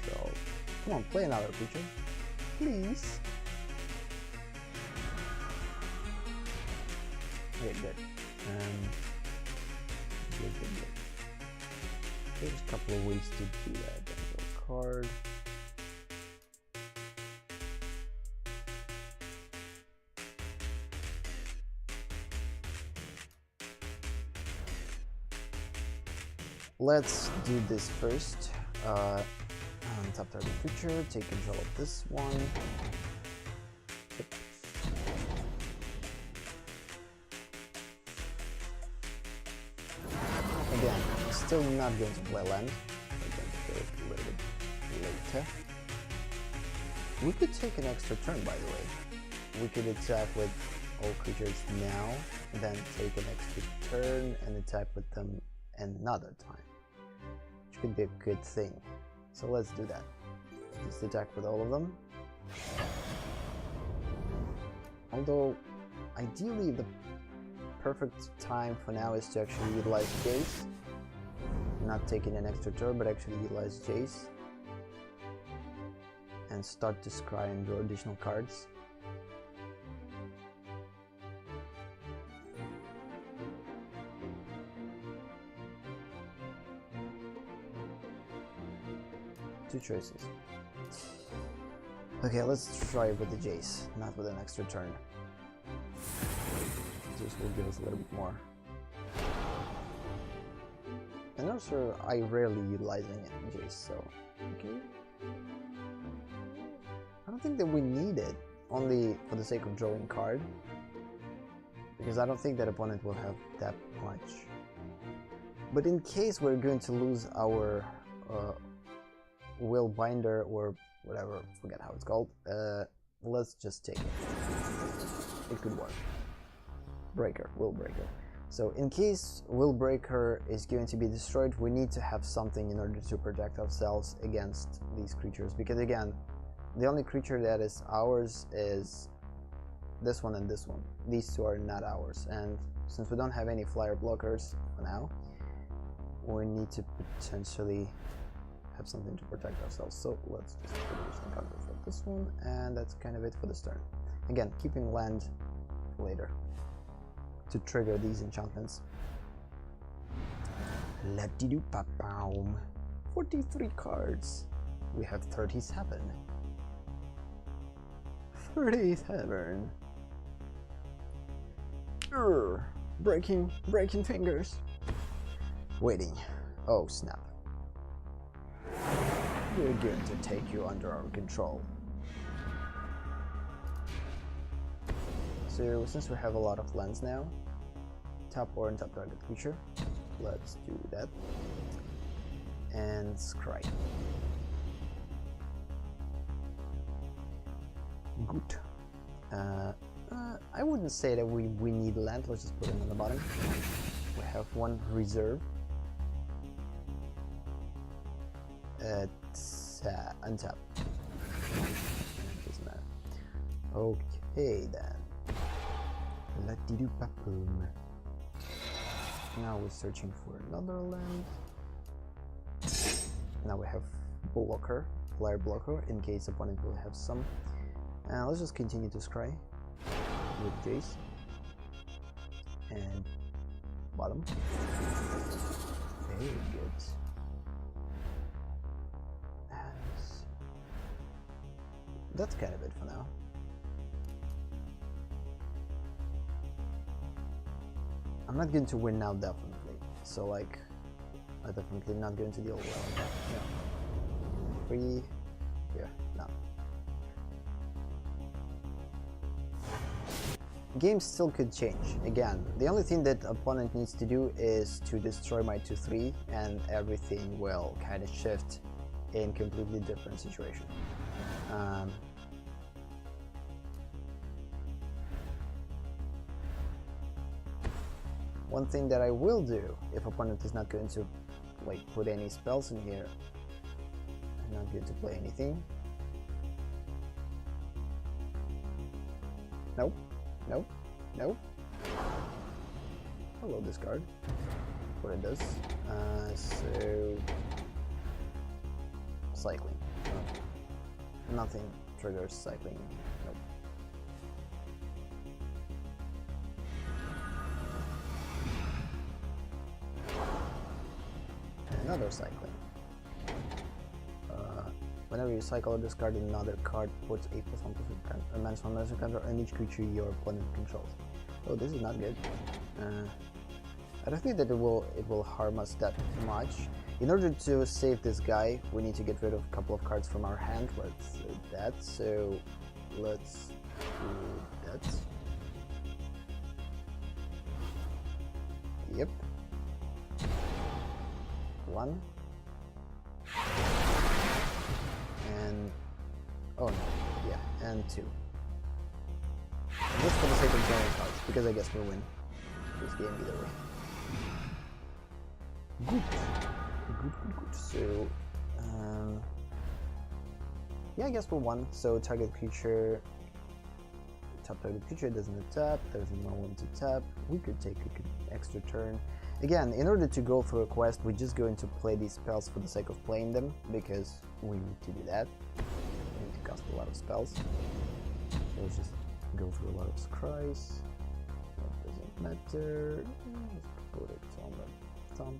control. Come on, play another creature. Please. Okay, good. Good. There's a couple of ways to do that. Draw a card. Let's do this first. Top target creature, take control of this one. Yep. Again, still not going to play land. I'm going to play it a little bit later. We could take an extra turn, by the way. We could attack with all creatures now, then take an extra turn and attack with them another time, which could be a good thing. So let's do that. Just attack with all of them. Although, ideally the perfect time for now is to actually utilize Jace. Not taking an extra turn, but actually utilize Jace. And start to scry and draw additional cards. Two choices. Okay, let's try with the Jace, not with an extra turn. Jace will give us a little bit more. And also, I rarely utilizing it, Jace, so okay. I don't think that we need it, only for the sake of drawing card, because I don't think that opponent will have that much. But in case we're going to lose our Will Binder or whatever, forget how it's called, let's just take it. It could work. Breaker, Will Breaker. So in case Will Breaker is going to be destroyed, we need to have something in order to protect ourselves against these creatures, because again, the only creature that is ours is this one and this one. These two are not ours, and since we don't have any flyer blockers for now, we need to potentially have something to protect ourselves. So let's just produce a card for this one, and that's kind of it for this turn. Again, keeping land for later to trigger these enchantments. Let-de-do-pa-pow. 43 cards. We have 37. 37. Breaking fingers. Waiting. Oh snap. We're going to take you under our control. So since we have a lot of lands now, tap or untap target creature. Let's do that. And scry. Good. I wouldn't say that we need land. Let's just put it on the bottom. We have one reserve. Untap. Doesn't matter. Okay then. La-di-do-pa-boom. Now we're searching for another land. Now we have blocker, flyer blocker, in case opponent will have some. Let's just continue to scry with Jace. And bottom. Very good. And that's kind of it for now. I'm not going to win now, definitely. So like, I'm definitely not going to deal well. No. 3. Here, no. Game still could change. Again, the only thing that opponent needs to do is to destroy my 2-3, and everything will kind of shift in completely different situation. One thing that I will do, if opponent is not going to like put any spells in here, I'm not going to play anything. Nope. Nope. Nope. Hello, discard. What it does. So cycling. No. Nothing triggers cycling. Nope. Another cycling. Whenever you cycle or discard another card, puts a +1 on monster counter on each creature your opponent controls. Oh, this is not good. I don't think that it will harm us that much. In order to save this guy, we need to get rid of a couple of cards from our hand. Let's do that. So let's do that. Yep. 1. And oh no, yeah, and 2. And just for the sake of drawing cards, because I guess we'll win this game either way. Good. So, yeah, I guess we'll win. So target creature, top target creature doesn't tap. There's no one to tap. We could take an extra turn. Again, in order to go through a quest, we're just going to play these spells for the sake of playing them, because we need to do that. We need to cast a lot of spells. So let's just go through a lot of scries. That doesn't matter. Let's put it on the thumb.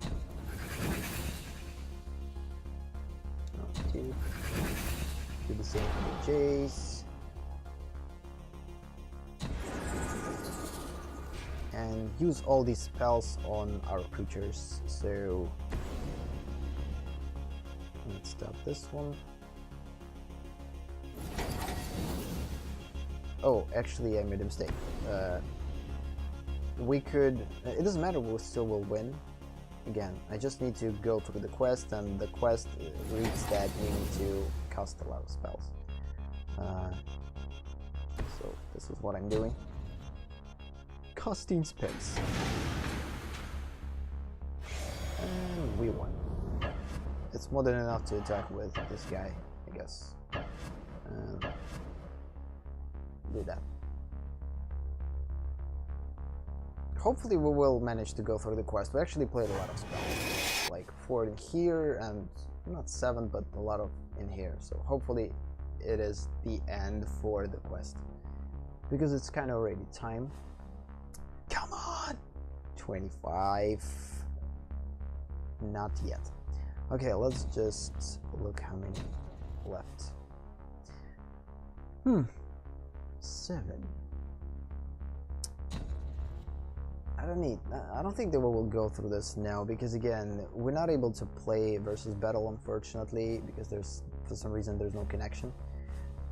Okay. Do the same for the Jace. And use all these spells on our creatures. So let's stop this one. Oh, actually I made a mistake. We could, it doesn't matter, we still will win. Again, I just need to go through the quest, and the quest reads that we need to cast a lot of spells. So this is what I'm doing. Casting spells. And we won. It's more than enough to attack with this guy, I guess. Do that. Hopefully we will manage to go through the quest. We actually played a lot of spells, like 4 in here and not 7, but a lot of in here. So hopefully it is the end for the quest, because it's kind of already time. Come on! 25. Not yet. Okay, let's just look how many left. 7. I don't think that we will go through this now, because again, we're not able to play versus battle, unfortunately, because there's, for some reason, there's no connection.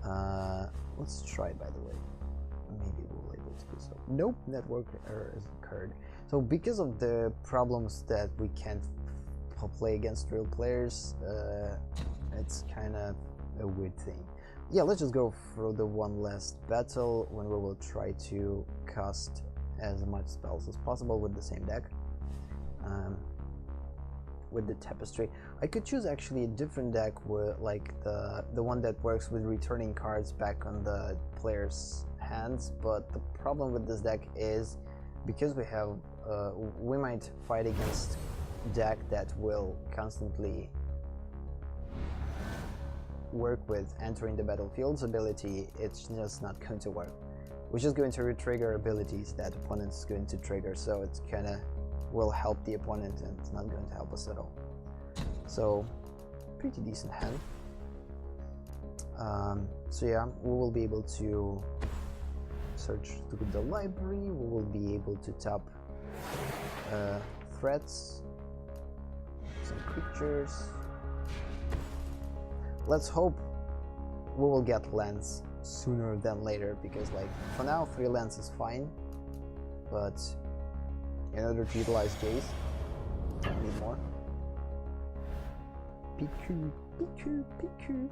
Let's try, by the way. Maybe we'll able to do so. Nope, network error has occurred. So because of the problems that we can't play against real players, it's kind of a weird thing. Yeah, let's just go through the one last battle when we will try to cast as much spells as possible with the same deck. With the tapestry, I could choose actually a different deck, with like the one that works with returning cards back on the player's hands. But the problem with this deck is, because we have we might fight against deck that will constantly work with entering the battlefield's ability. It's just not going to work. We're just going to re-trigger abilities that opponent's going to trigger, so it's kinda will help the opponent and it's not going to help us at all. So pretty decent hand. So yeah, we will be able to search through the library, we will be able to tap threats, some creatures. Let's hope we will get lands sooner than later, because like for now 3 lands is fine, but in order to utilize Jace, I need more. Piku, piku, piku.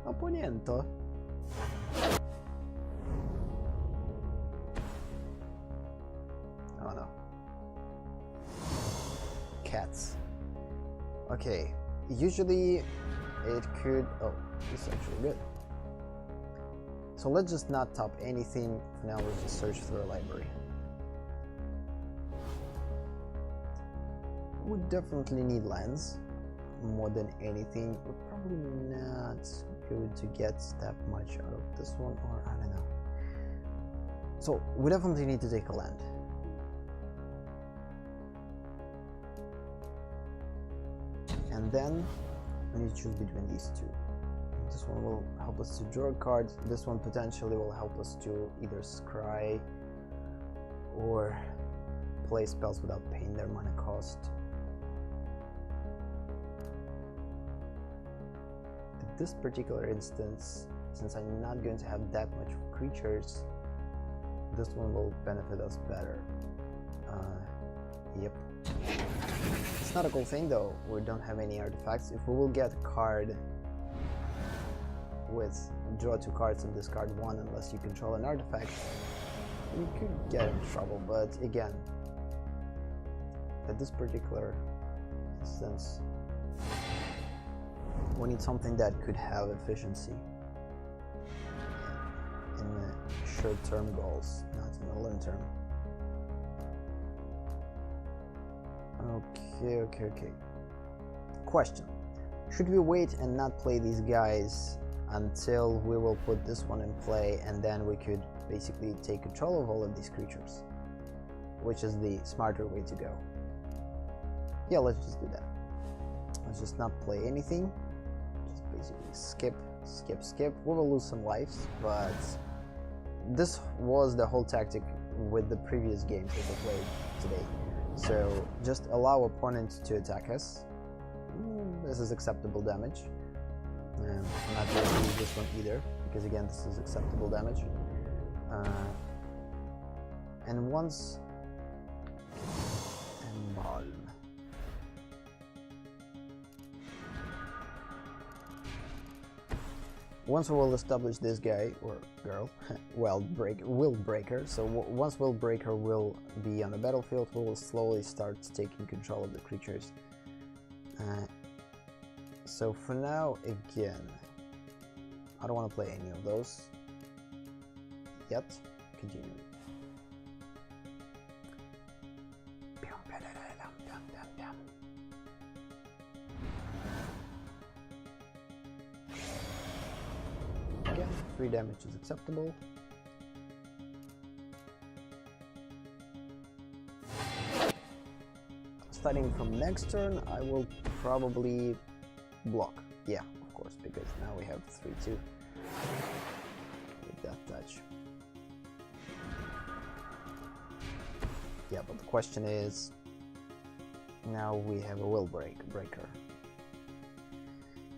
Opponente. Oh no. Cats. Okay, usually it could... oh, this is actually good. So let's just not top anything. For now, let's just search through our library. We definitely need lands more than anything. We're probably not going to get that much out of this one, or I don't know. So we definitely need to take a land. And then we need to choose between these two. This one will help us to draw a card. This one potentially will help us to either scry or play spells without paying their mana cost. In this particular instance, since I'm not going to have that much creatures, this one will benefit us better. Yep. It's not a cool thing though, we don't have any artifacts. If we will get a card with draw 2 cards and discard 1 unless you control an artifact, you could get in trouble. But again, at this particular instance, we need something that could have efficiency in the short-term goals, not in the long term. Okay. Question. Should we wait and not play these guys until we will put this one in play, and then we could basically take control of all of these creatures? Which is the smarter way to go. Yeah, let's just do that. Let's just not play anything. Just basically skip. We will lose some lives, but this was the whole tactic with the previous games that we played today. So just allow opponents to attack us. This is acceptable damage. I'm not going to use this one either, because again, this is acceptable damage. And once... Embalm. Once we will establish this guy, or girl, will breaker. So once will breaker will be on the battlefield, we will slowly start taking control of the creatures. So for now, again, I don't want to play any of those yet. Continue. Again, 3 damage is acceptable. Starting from next turn, I will probably block. Yeah, of course, because now we have 3-2 with that touch. Yeah, but the question is, now we have a will breaker.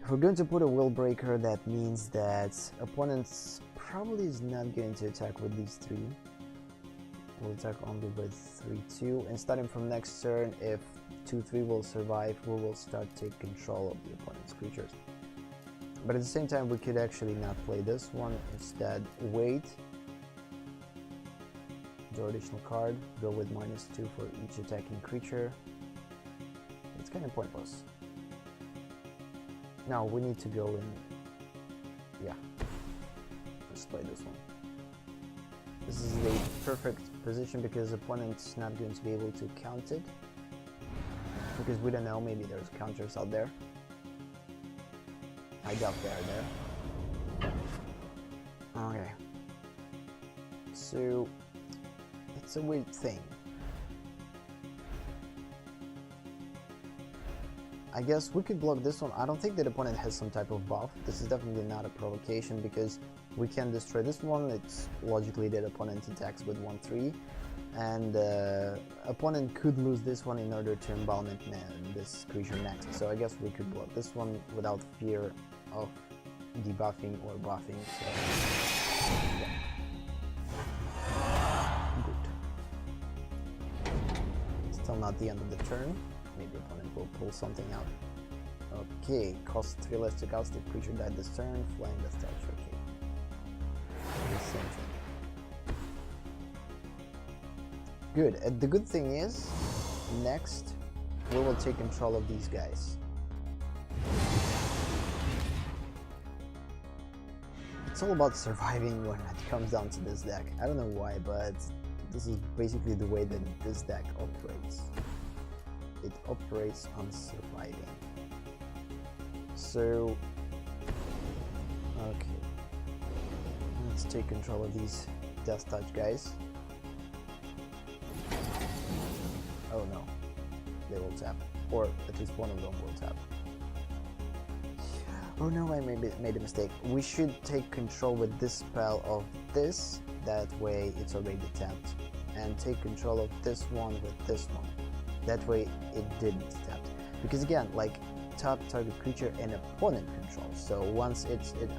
If we're going to put a will breaker, that means that opponents probably is not going to attack with these 3. We'll attack only with 3-2, and starting from next turn, if 2-3 will survive, we will start taking control of the opponent's creatures. But at the same time, we could actually not play this one, instead wait, draw additional card, go with -2 for each attacking creature. It's kind of pointless. Now we need to go in. Yeah, let's play this one. This is the perfect position because opponent's not going to be able to count it, because we don't know, maybe there's counters out there. I doubt they're there. Okay. So it's a weird thing. I guess we could block this one. I don't think that opponent has some type of buff. This is definitely not a provocation because we can destroy this one. It's logically that opponent attacks with 1/3, and opponent could lose this one in order to embalmment this creature next. So I guess we could block this one without fear of debuffing or buffing. So yeah. Still not the end of the turn. Maybe opponent will pull something out. Okay, cost 3 less to cast if creature died this turn, flying the touch. Okay. Same thing. Good. The good thing is, next we will take control of these guys. It's all about surviving when it comes down to this deck. I don't know why, but this is basically the way that this deck operates. It operates on surviving. So, okay. Let's take control of these Death Touch guys. Oh no. They will tap. Or at least one of them will tap. Oh no, I made a mistake. We should take control with this spell of this. That way it's already tapped. And take control of this one with this one. That way it didn't tap. Because again, like tap target creature and opponent control. So once it's in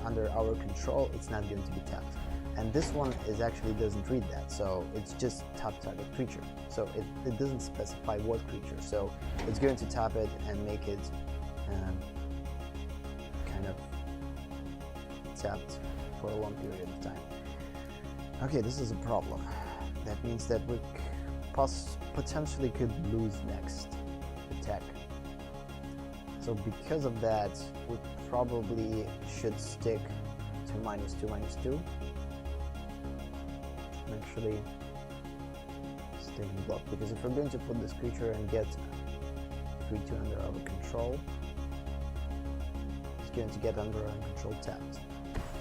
under our control, it's not going to be tapped. And this one actually doesn't read that, so it's just tap target creature. So it doesn't specify what creature. So it's going to tap it and make it kind of tapped for a long period of time. Okay, this is a problem. That means that we potentially could lose next attack. So because of that, we probably should stick to -2/-2. Actually, stay in block, because if we're going to put this creature and get 3/2 under our control, it's going to get under our control tapped.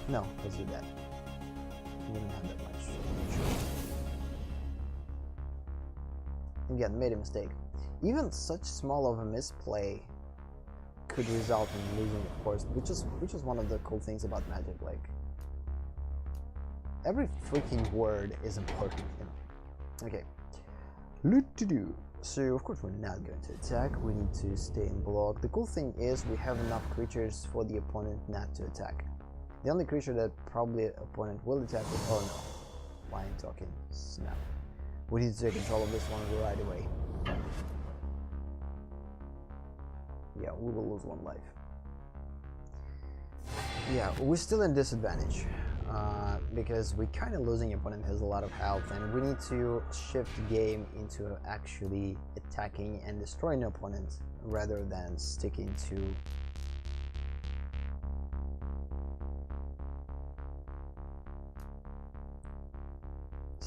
No, let's do that. We don't have that much. Again, made a mistake. Even such small of a misplay could result in losing, of course, which is one of the cool things about Magic. Like, every freaking word is important, you know. Okay. Lo-to-do. So of course we're not going to attack. We need to stay in block. The cool thing is we have enough creatures for the opponent not to attack. The only creature that probably opponent will attack is, oh no, why I'm talking snap. We need to take control of this one right away. Yeah, we will lose 1 life. Yeah, we're still in disadvantage because we kind of losing. Opponent has a lot of health, and we need to shift the game into actually attacking and destroying opponents rather than sticking to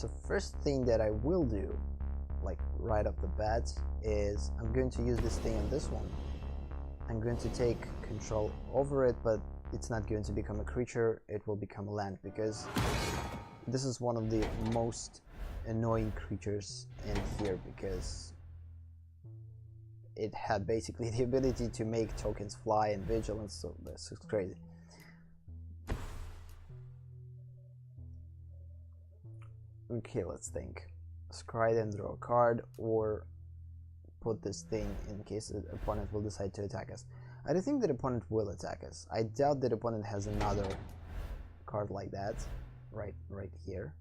So first thing that I will do, like right off the bat, is I'm going to use this thing on this one. I'm going to take control over it, but it's not going to become a creature, it will become a land, because this is one of the most annoying creatures in here, because it had basically the ability to make tokens fly and vigilance, so this is crazy. Okay, let's think. Scry and draw a card, or put this thing in case the opponent will decide to attack us. I don't think that opponent will attack us. I doubt that opponent has another card like that right here.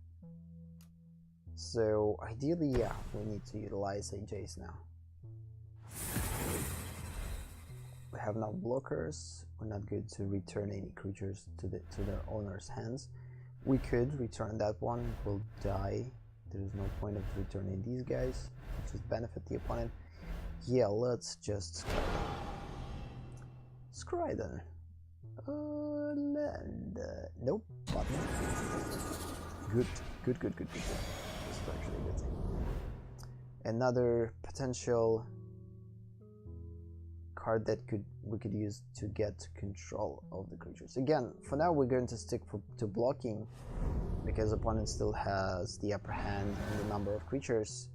So ideally, yeah, we need to utilize a Jace now. We have no blockers. We're not going to return any creatures to their owner's hands. We could return that one, will die. There is no point of returning these guys. Just benefit the opponent. Yeah, let's just scry then. Land. Nope. Button. Good. This is actually a good thing. Another potential card that we could use to get control of the creatures. Again, for now we're going to stick to blocking, because opponent still has the upper hand in the number of creatures.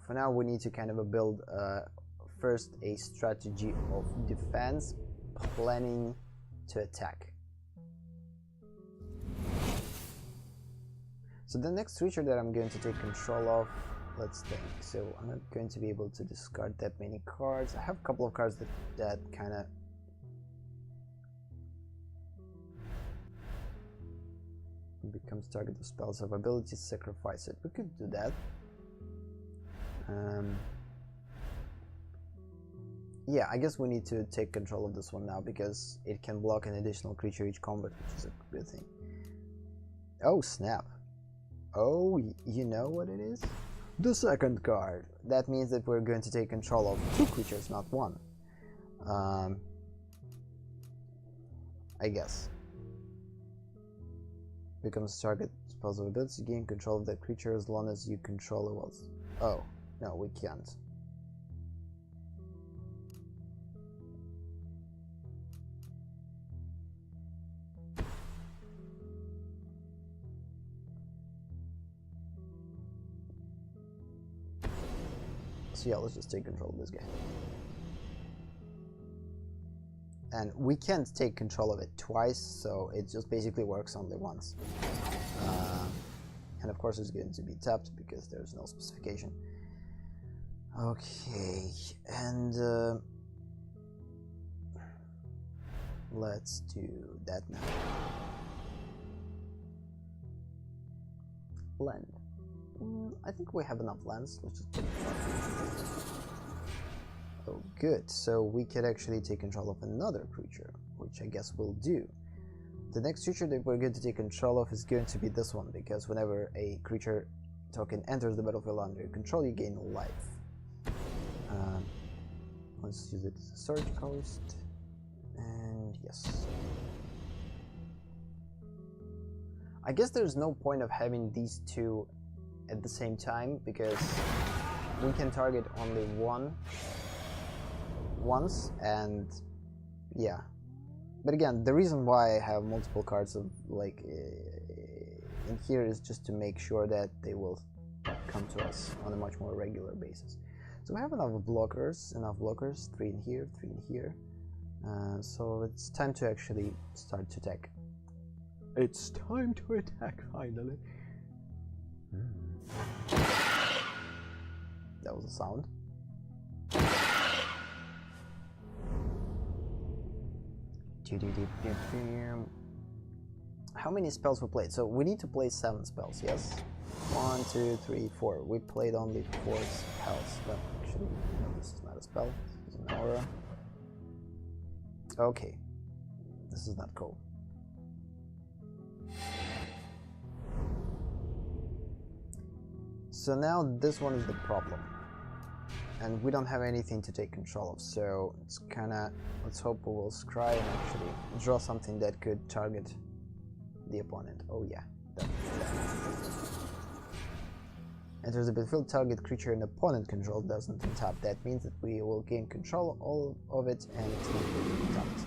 for now we need to kind of build first a strategy of defense, planning to attack. So the next creature that I'm going to take control of, let's think. So I'm not going to be able to discard that many cards. I have a couple of cards that kind of becomes target of spells of abilities, sacrifice it. We could do that. Yeah, I guess we need to take control of this one now because it can block an additional creature each combat, which is a good thing. Oh snap. Oh, you know what it is? The second card. That means that we're going to take control of two creatures, not one. I guess. Becomes target spells of ability, gain control of that creature as long as you control it was. Oh, no, we can't. So yeah, let's just take control of this guy. And we can't take control of it twice, so it just basically works only once. And of course it's going to be tapped because there's no specification. Okay, and let's do that now. Land. I think we have enough lands. Let's just put it. Oh, good. So we could actually take control of another creature, which I guess we'll do. The next creature that we're going to take control of is going to be this one, because whenever a creature token enters the battlefield under your control, you gain life. Let's use it as a search cost. And yes. I guess there's no point of having these two at the same time, because we can target only once, and yeah. But again, the reason why I have multiple cards of like in here is just to make sure that they will come to us on a much more regular basis. So we have enough blockers, 3 in here, 3 in here. So it's time to actually start to attack. It's time to attack finally. That was a sound. How many spells we played? So we need to play 7 spells, yes? 1, 2, 3, 4. We played only 4 spells. But actually, no, this is not a spell. This is an aura. Okay. This is not cool. So now this one is the problem. And we don't have anything to take control of, so it's kinda, let's hope we will scry and actually draw something that could target the opponent. Oh yeah, that. Enters the battlefield, target creature an opponent control doesn't untap. That means that we will gain control all of it and it will be tapped.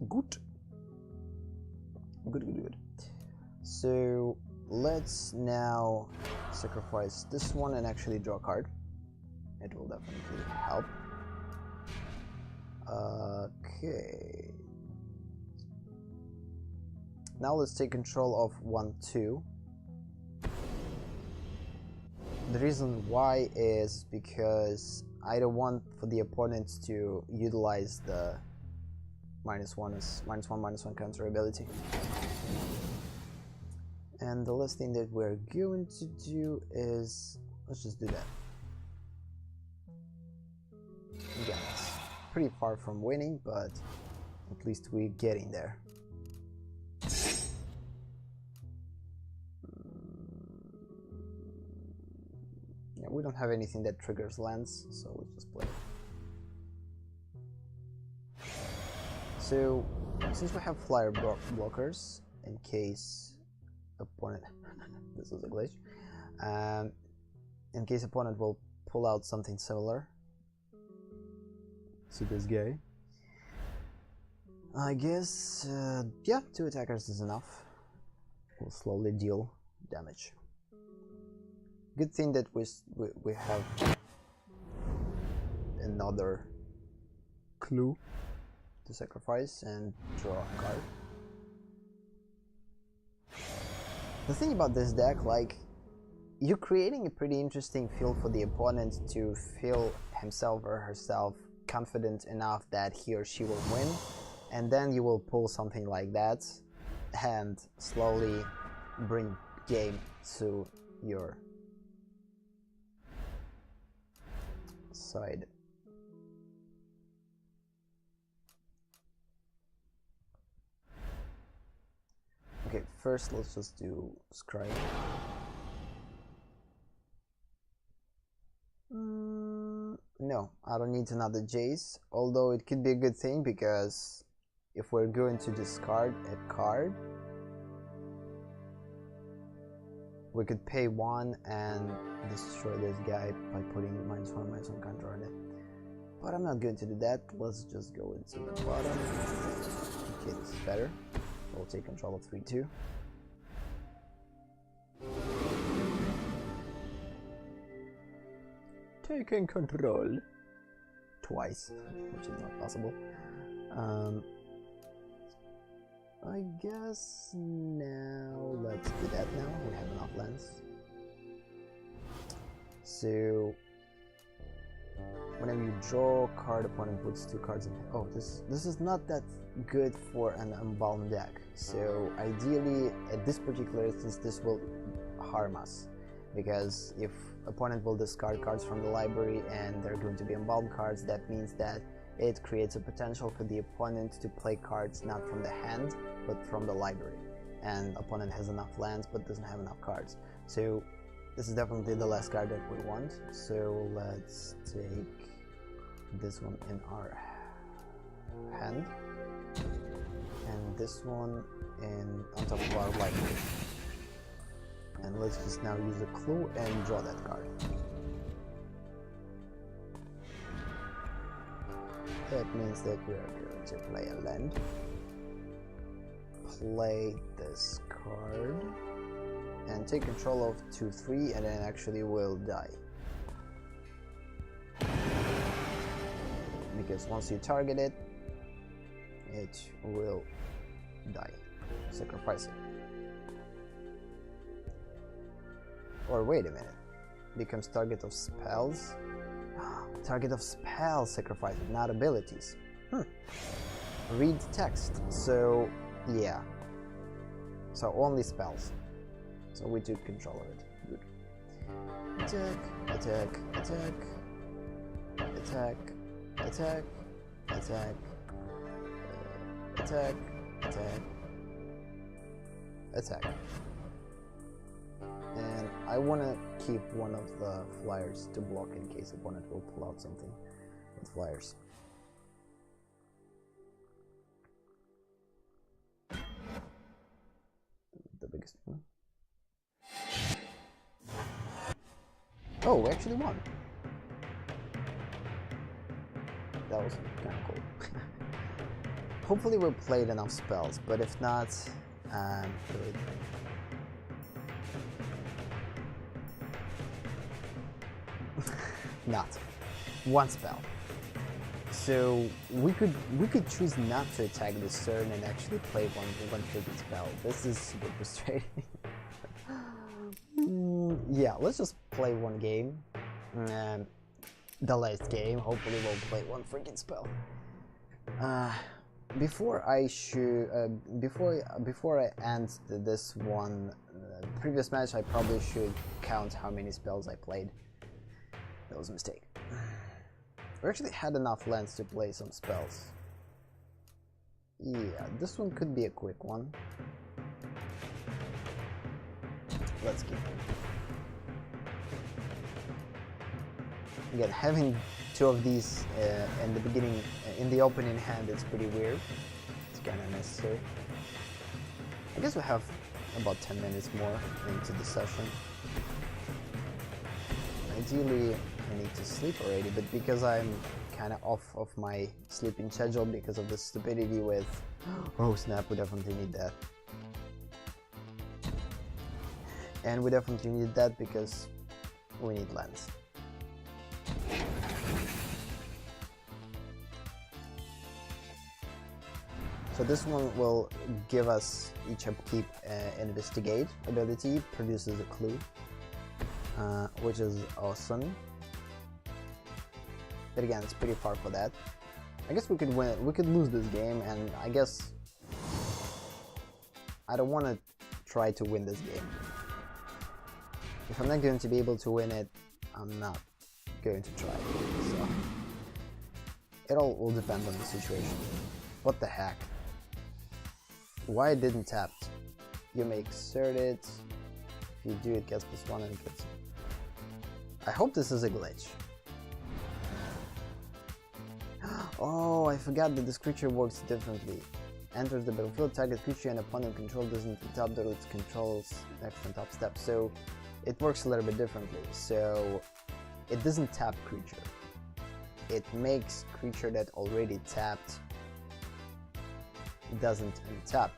Good. Good. So let's now sacrifice this one and actually draw a card. It will definitely help. Okay. Now let's take control of 1/2. The reason why is because I don't want for the opponents to utilize the -1 counter ability. And the last thing that we're going to do is, let's just do that. Again, it's pretty far from winning, but at least we're getting there. Yeah, we don't have anything that triggers lands, so let's just play. So, since we have flyer blockers, in case opponent this was a glitch, in case opponent will pull out something similar to this guy, I guess yeah, 2 attackers is enough. We'll slowly deal damage. Good thing that we have another clue to sacrifice and draw a card. The thing about this deck, like, you're creating a pretty interesting feel for the opponent to feel himself or herself confident enough that he or she will win, and then you will pull something like that and slowly bring game to your side. Okay, first let's just do Scry. No, I don't need another Jace, although it could be a good thing because if we're going to discard a card, we could pay 1 and destroy this guy by putting -1/-1 counter on it. But I'm not going to do that. Let's just go into the bottom. Okay, this is better. We'll take control of 3/2. Taking control twice, which is not possible. I guess now let's do that now. We have enough lands. So whenever you draw a card, opponent puts 2 cards in. Oh, this is not that good for an Unbound deck. So ideally, at this particular instance, this will harm us, because if opponent will discard cards from the library and they're going to be Unbound cards, that means that it creates a potential for the opponent to play cards not from the hand but from the library, and opponent has enough lands but doesn't have enough cards. So this is definitely the last card that we want. So let's take this one in our hand and this one on top of our library, and let's just now use a clue and draw that card. That means that we are going to play a land, play this card, and take control of 2/3, and then actually will die. Because once you target it, it will die. Sacrifice it. Or wait a minute, becomes target of spells. Target of spells sacrifice, not abilities. Read text. So yeah. So only spells. So we took control of it. Good. Attack, attack, attack, attack, attack, attack, attack, attack, attack. And I want to keep one of the flyers to block in case opponent will pull out something with flyers. The biggest one. Oh, we actually won. That was kind of cool. Hopefully we played enough spells, but if not, good. Not one spell. So we could choose not to attack this turn and actually play one freaking spell. This is super frustrating. Yeah, let's just play one game. The last game. Hopefully we'll play one freaking spell. Before I end this one previous match, I probably should count how many spells I played. That was a mistake. We actually had enough lands to play some spells. Yeah, this one could be a quick one. Let's keep it. Again, having 2 of these in the beginning, in the opening hand, is pretty weird. It's kind of necessary. I guess we have about 10 minutes more into the session. Ideally, I need to sleep already, but because I'm kind of off of my sleeping schedule because of the stupidity with oh snap, we definitely need that. And we definitely need that because we need lands. So this one will give us each upkeep investigate ability, produces a clue, which is awesome. But again, it's pretty far for that. I guess we could win. We could lose this game, and I guess I don't want to try to win this game. If I'm not going to be able to win it, I'm not going to try. So it all will depend on the situation. What the heck? Why it didn't tap? You may exert it. If you do, it gets +1 and it gets. I hope this is a glitch. Oh, I forgot that this creature works differently. Enters the battlefield, target creature and opponent control doesn't tap the its controls next on top step. So it works a little bit differently. So it doesn't tap creature. It makes creature that already tapped doesn't untap.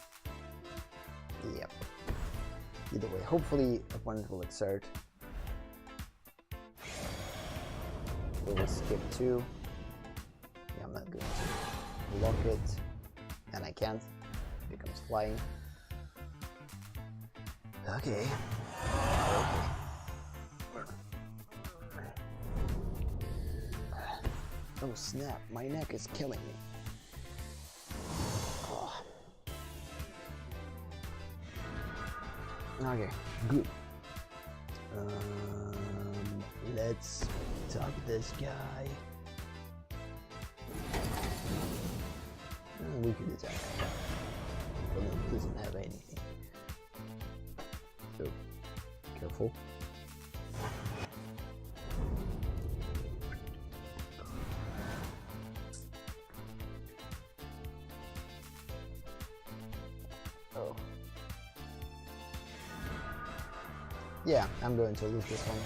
Yep. Either way, hopefully opponent will exert. We will skip 2. Yeah, I'm not going to block it. And I can't. It becomes flying. Okay. Oh snap, my neck is killing me. Oh. Okay, good. Let's talk this guy. We could attack, but it doesn't have anything. So, careful. Oh. Yeah, I'm going to lose this one.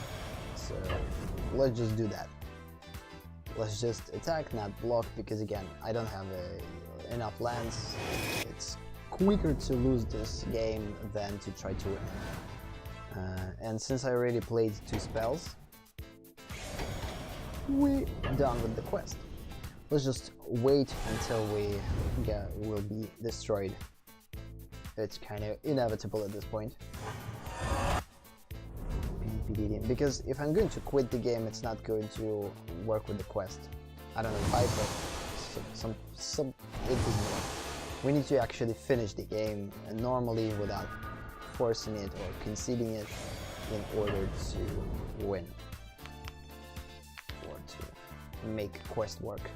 So, let's just do that. Let's just attack, not block, because again, I don't have enough lands. It's quicker to lose this game than to try to win. And since I already played 2 spells, we're done with the quest. Let's just wait until will be destroyed. It's kind of inevitable at this point. Because if I'm going to quit the game, it's not going to work with the quest. I don't know why, but it doesn't work. We need to actually finish the game normally without forcing it or conceding it in order to win or to make quest work.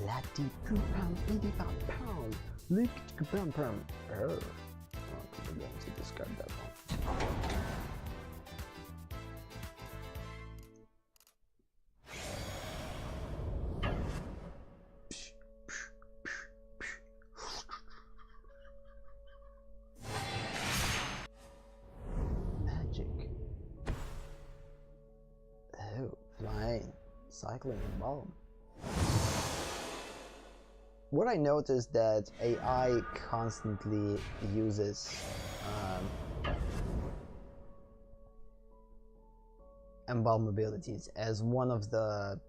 Lati pound, 85 pound, lick pound. I'm going to discard that one. Magic. Oh, flying, cycling bomb. What I noticed that AI constantly uses embalm abilities as one of the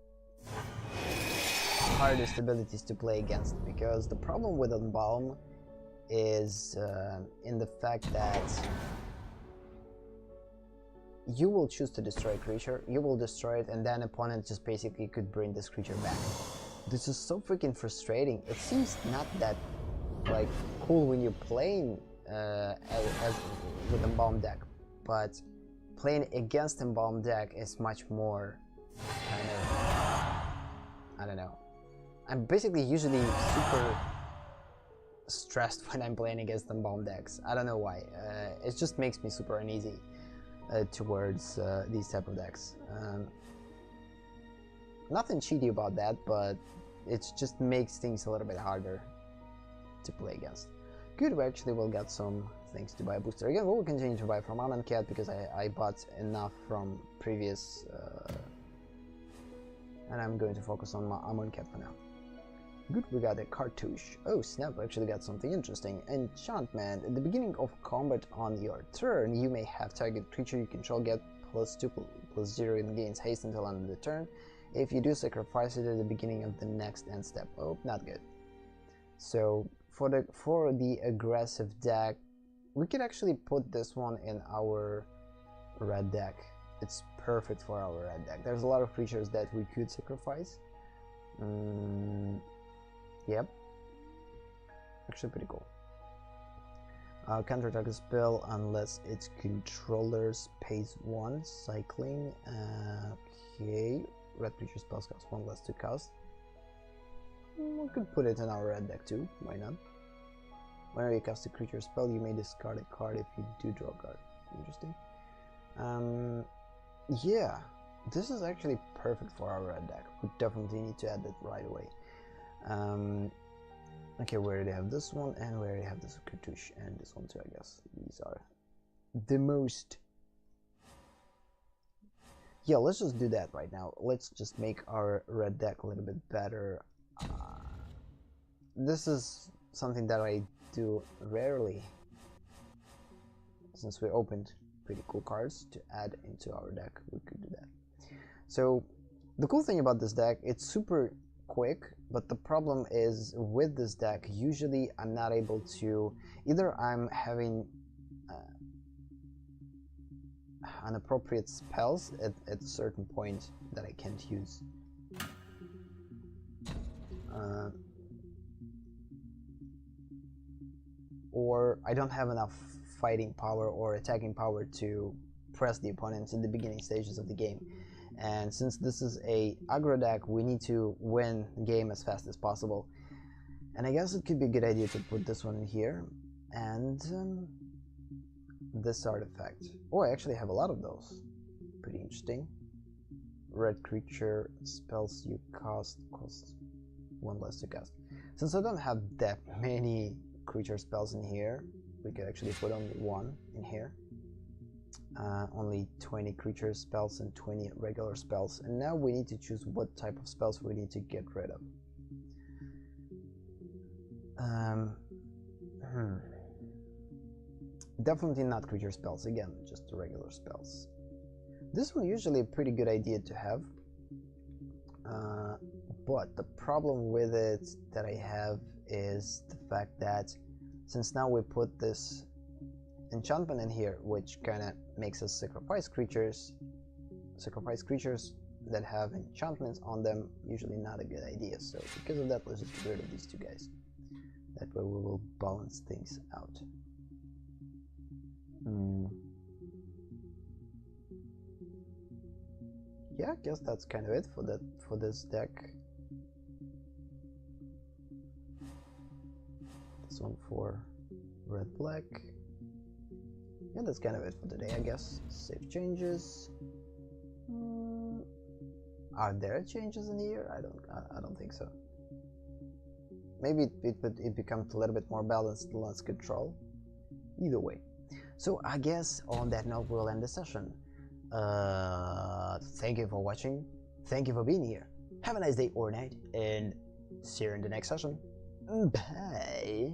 hardest abilities to play against, because the problem with embalm is in the fact that you will choose to destroy a creature, you will destroy it, and then opponent just basically could bring this creature back. This is so freaking frustrating. It seems not that like cool when you're playing as with embalm deck, but playing against embalm deck is much more kind of, I don't know. I'm basically usually super stressed when I'm playing against embalm decks. I don't know why. It just makes me super uneasy towards these type of decks. Nothing cheaty about that, but it just makes things a little bit harder to play against. Good, we actually will get some things to buy a booster. Again, we will continue to buy from Amonkhet because I bought enough from previous, and I'm going to focus on my Amonkhet for now. Good, we got a cartouche. Oh snap, we actually got something interesting. Enchantment. At the beginning of combat on your turn, you may have target creature you control get +2 +0 and gains haste until end of the turn. If you do, sacrifice it at the beginning of the next end step. Oh, not good. So for the aggressive deck, we could actually put this one in our red deck. It's perfect for our red deck. There's a lot of creatures that we could sacrifice. Yep. Actually pretty cool. Counter-attack a spell unless its controllers pays 1. Cycling. Okay. Red creature spells cost 1 less to cast. We could put it in our red deck too. Why not? Whenever you cast a creature spell, you may discard a card if you do draw a card. Interesting. Yeah. This is actually perfect for our red deck. We definitely need to add that right away. Okay, we already have this one, and we already have this cartouche, and this one too, I guess. These are the most... Yeah, let's just do that right now. Let's just make our red deck a little bit better. This is something that I do rarely, since we opened pretty cool cards to add into our deck. We could do that. So the cool thing about this deck, it's super quick, but the problem is with this deck, usually I'm not able to, either I'm having inappropriate spells at a certain point that I can't use, or I don't have enough fighting power or attacking power to press the opponents in the beginning stages of the game. And since this is a aggro deck, we need to win the game as fast as possible. And I guess it could be a good idea to put this one in here, and this artifact. Oh, I actually have a lot of those. Pretty interesting. Red creature spells you cast cost 1 less to cast. Since I don't have that many creature spells in here, we could actually put only 1 in here. Only 20 creature spells and 20 regular spells. And now we need to choose what type of spells we need to get rid of. Definitely not creature spells, again, just the regular spells. This one usually a pretty good idea to have, but the problem with it that I have is the fact that since now we put this enchantment in here, which kind of makes us sacrifice creatures that have enchantments on them, usually not a good idea. So because of that, let's just get rid of these two guys. That way we will balance things out. Yeah, I guess that's kind of it for this deck. This one for red black. Yeah, that's kind of it for today, I guess. Save changes. Are there changes in here? I don't think so. Maybe it becomes a little bit more balanced, less control. Either way. So I guess on that note, we'll end the session. Thank you for watching. Thank you for being here. Have a nice day or night, and see you in the next session. Bye.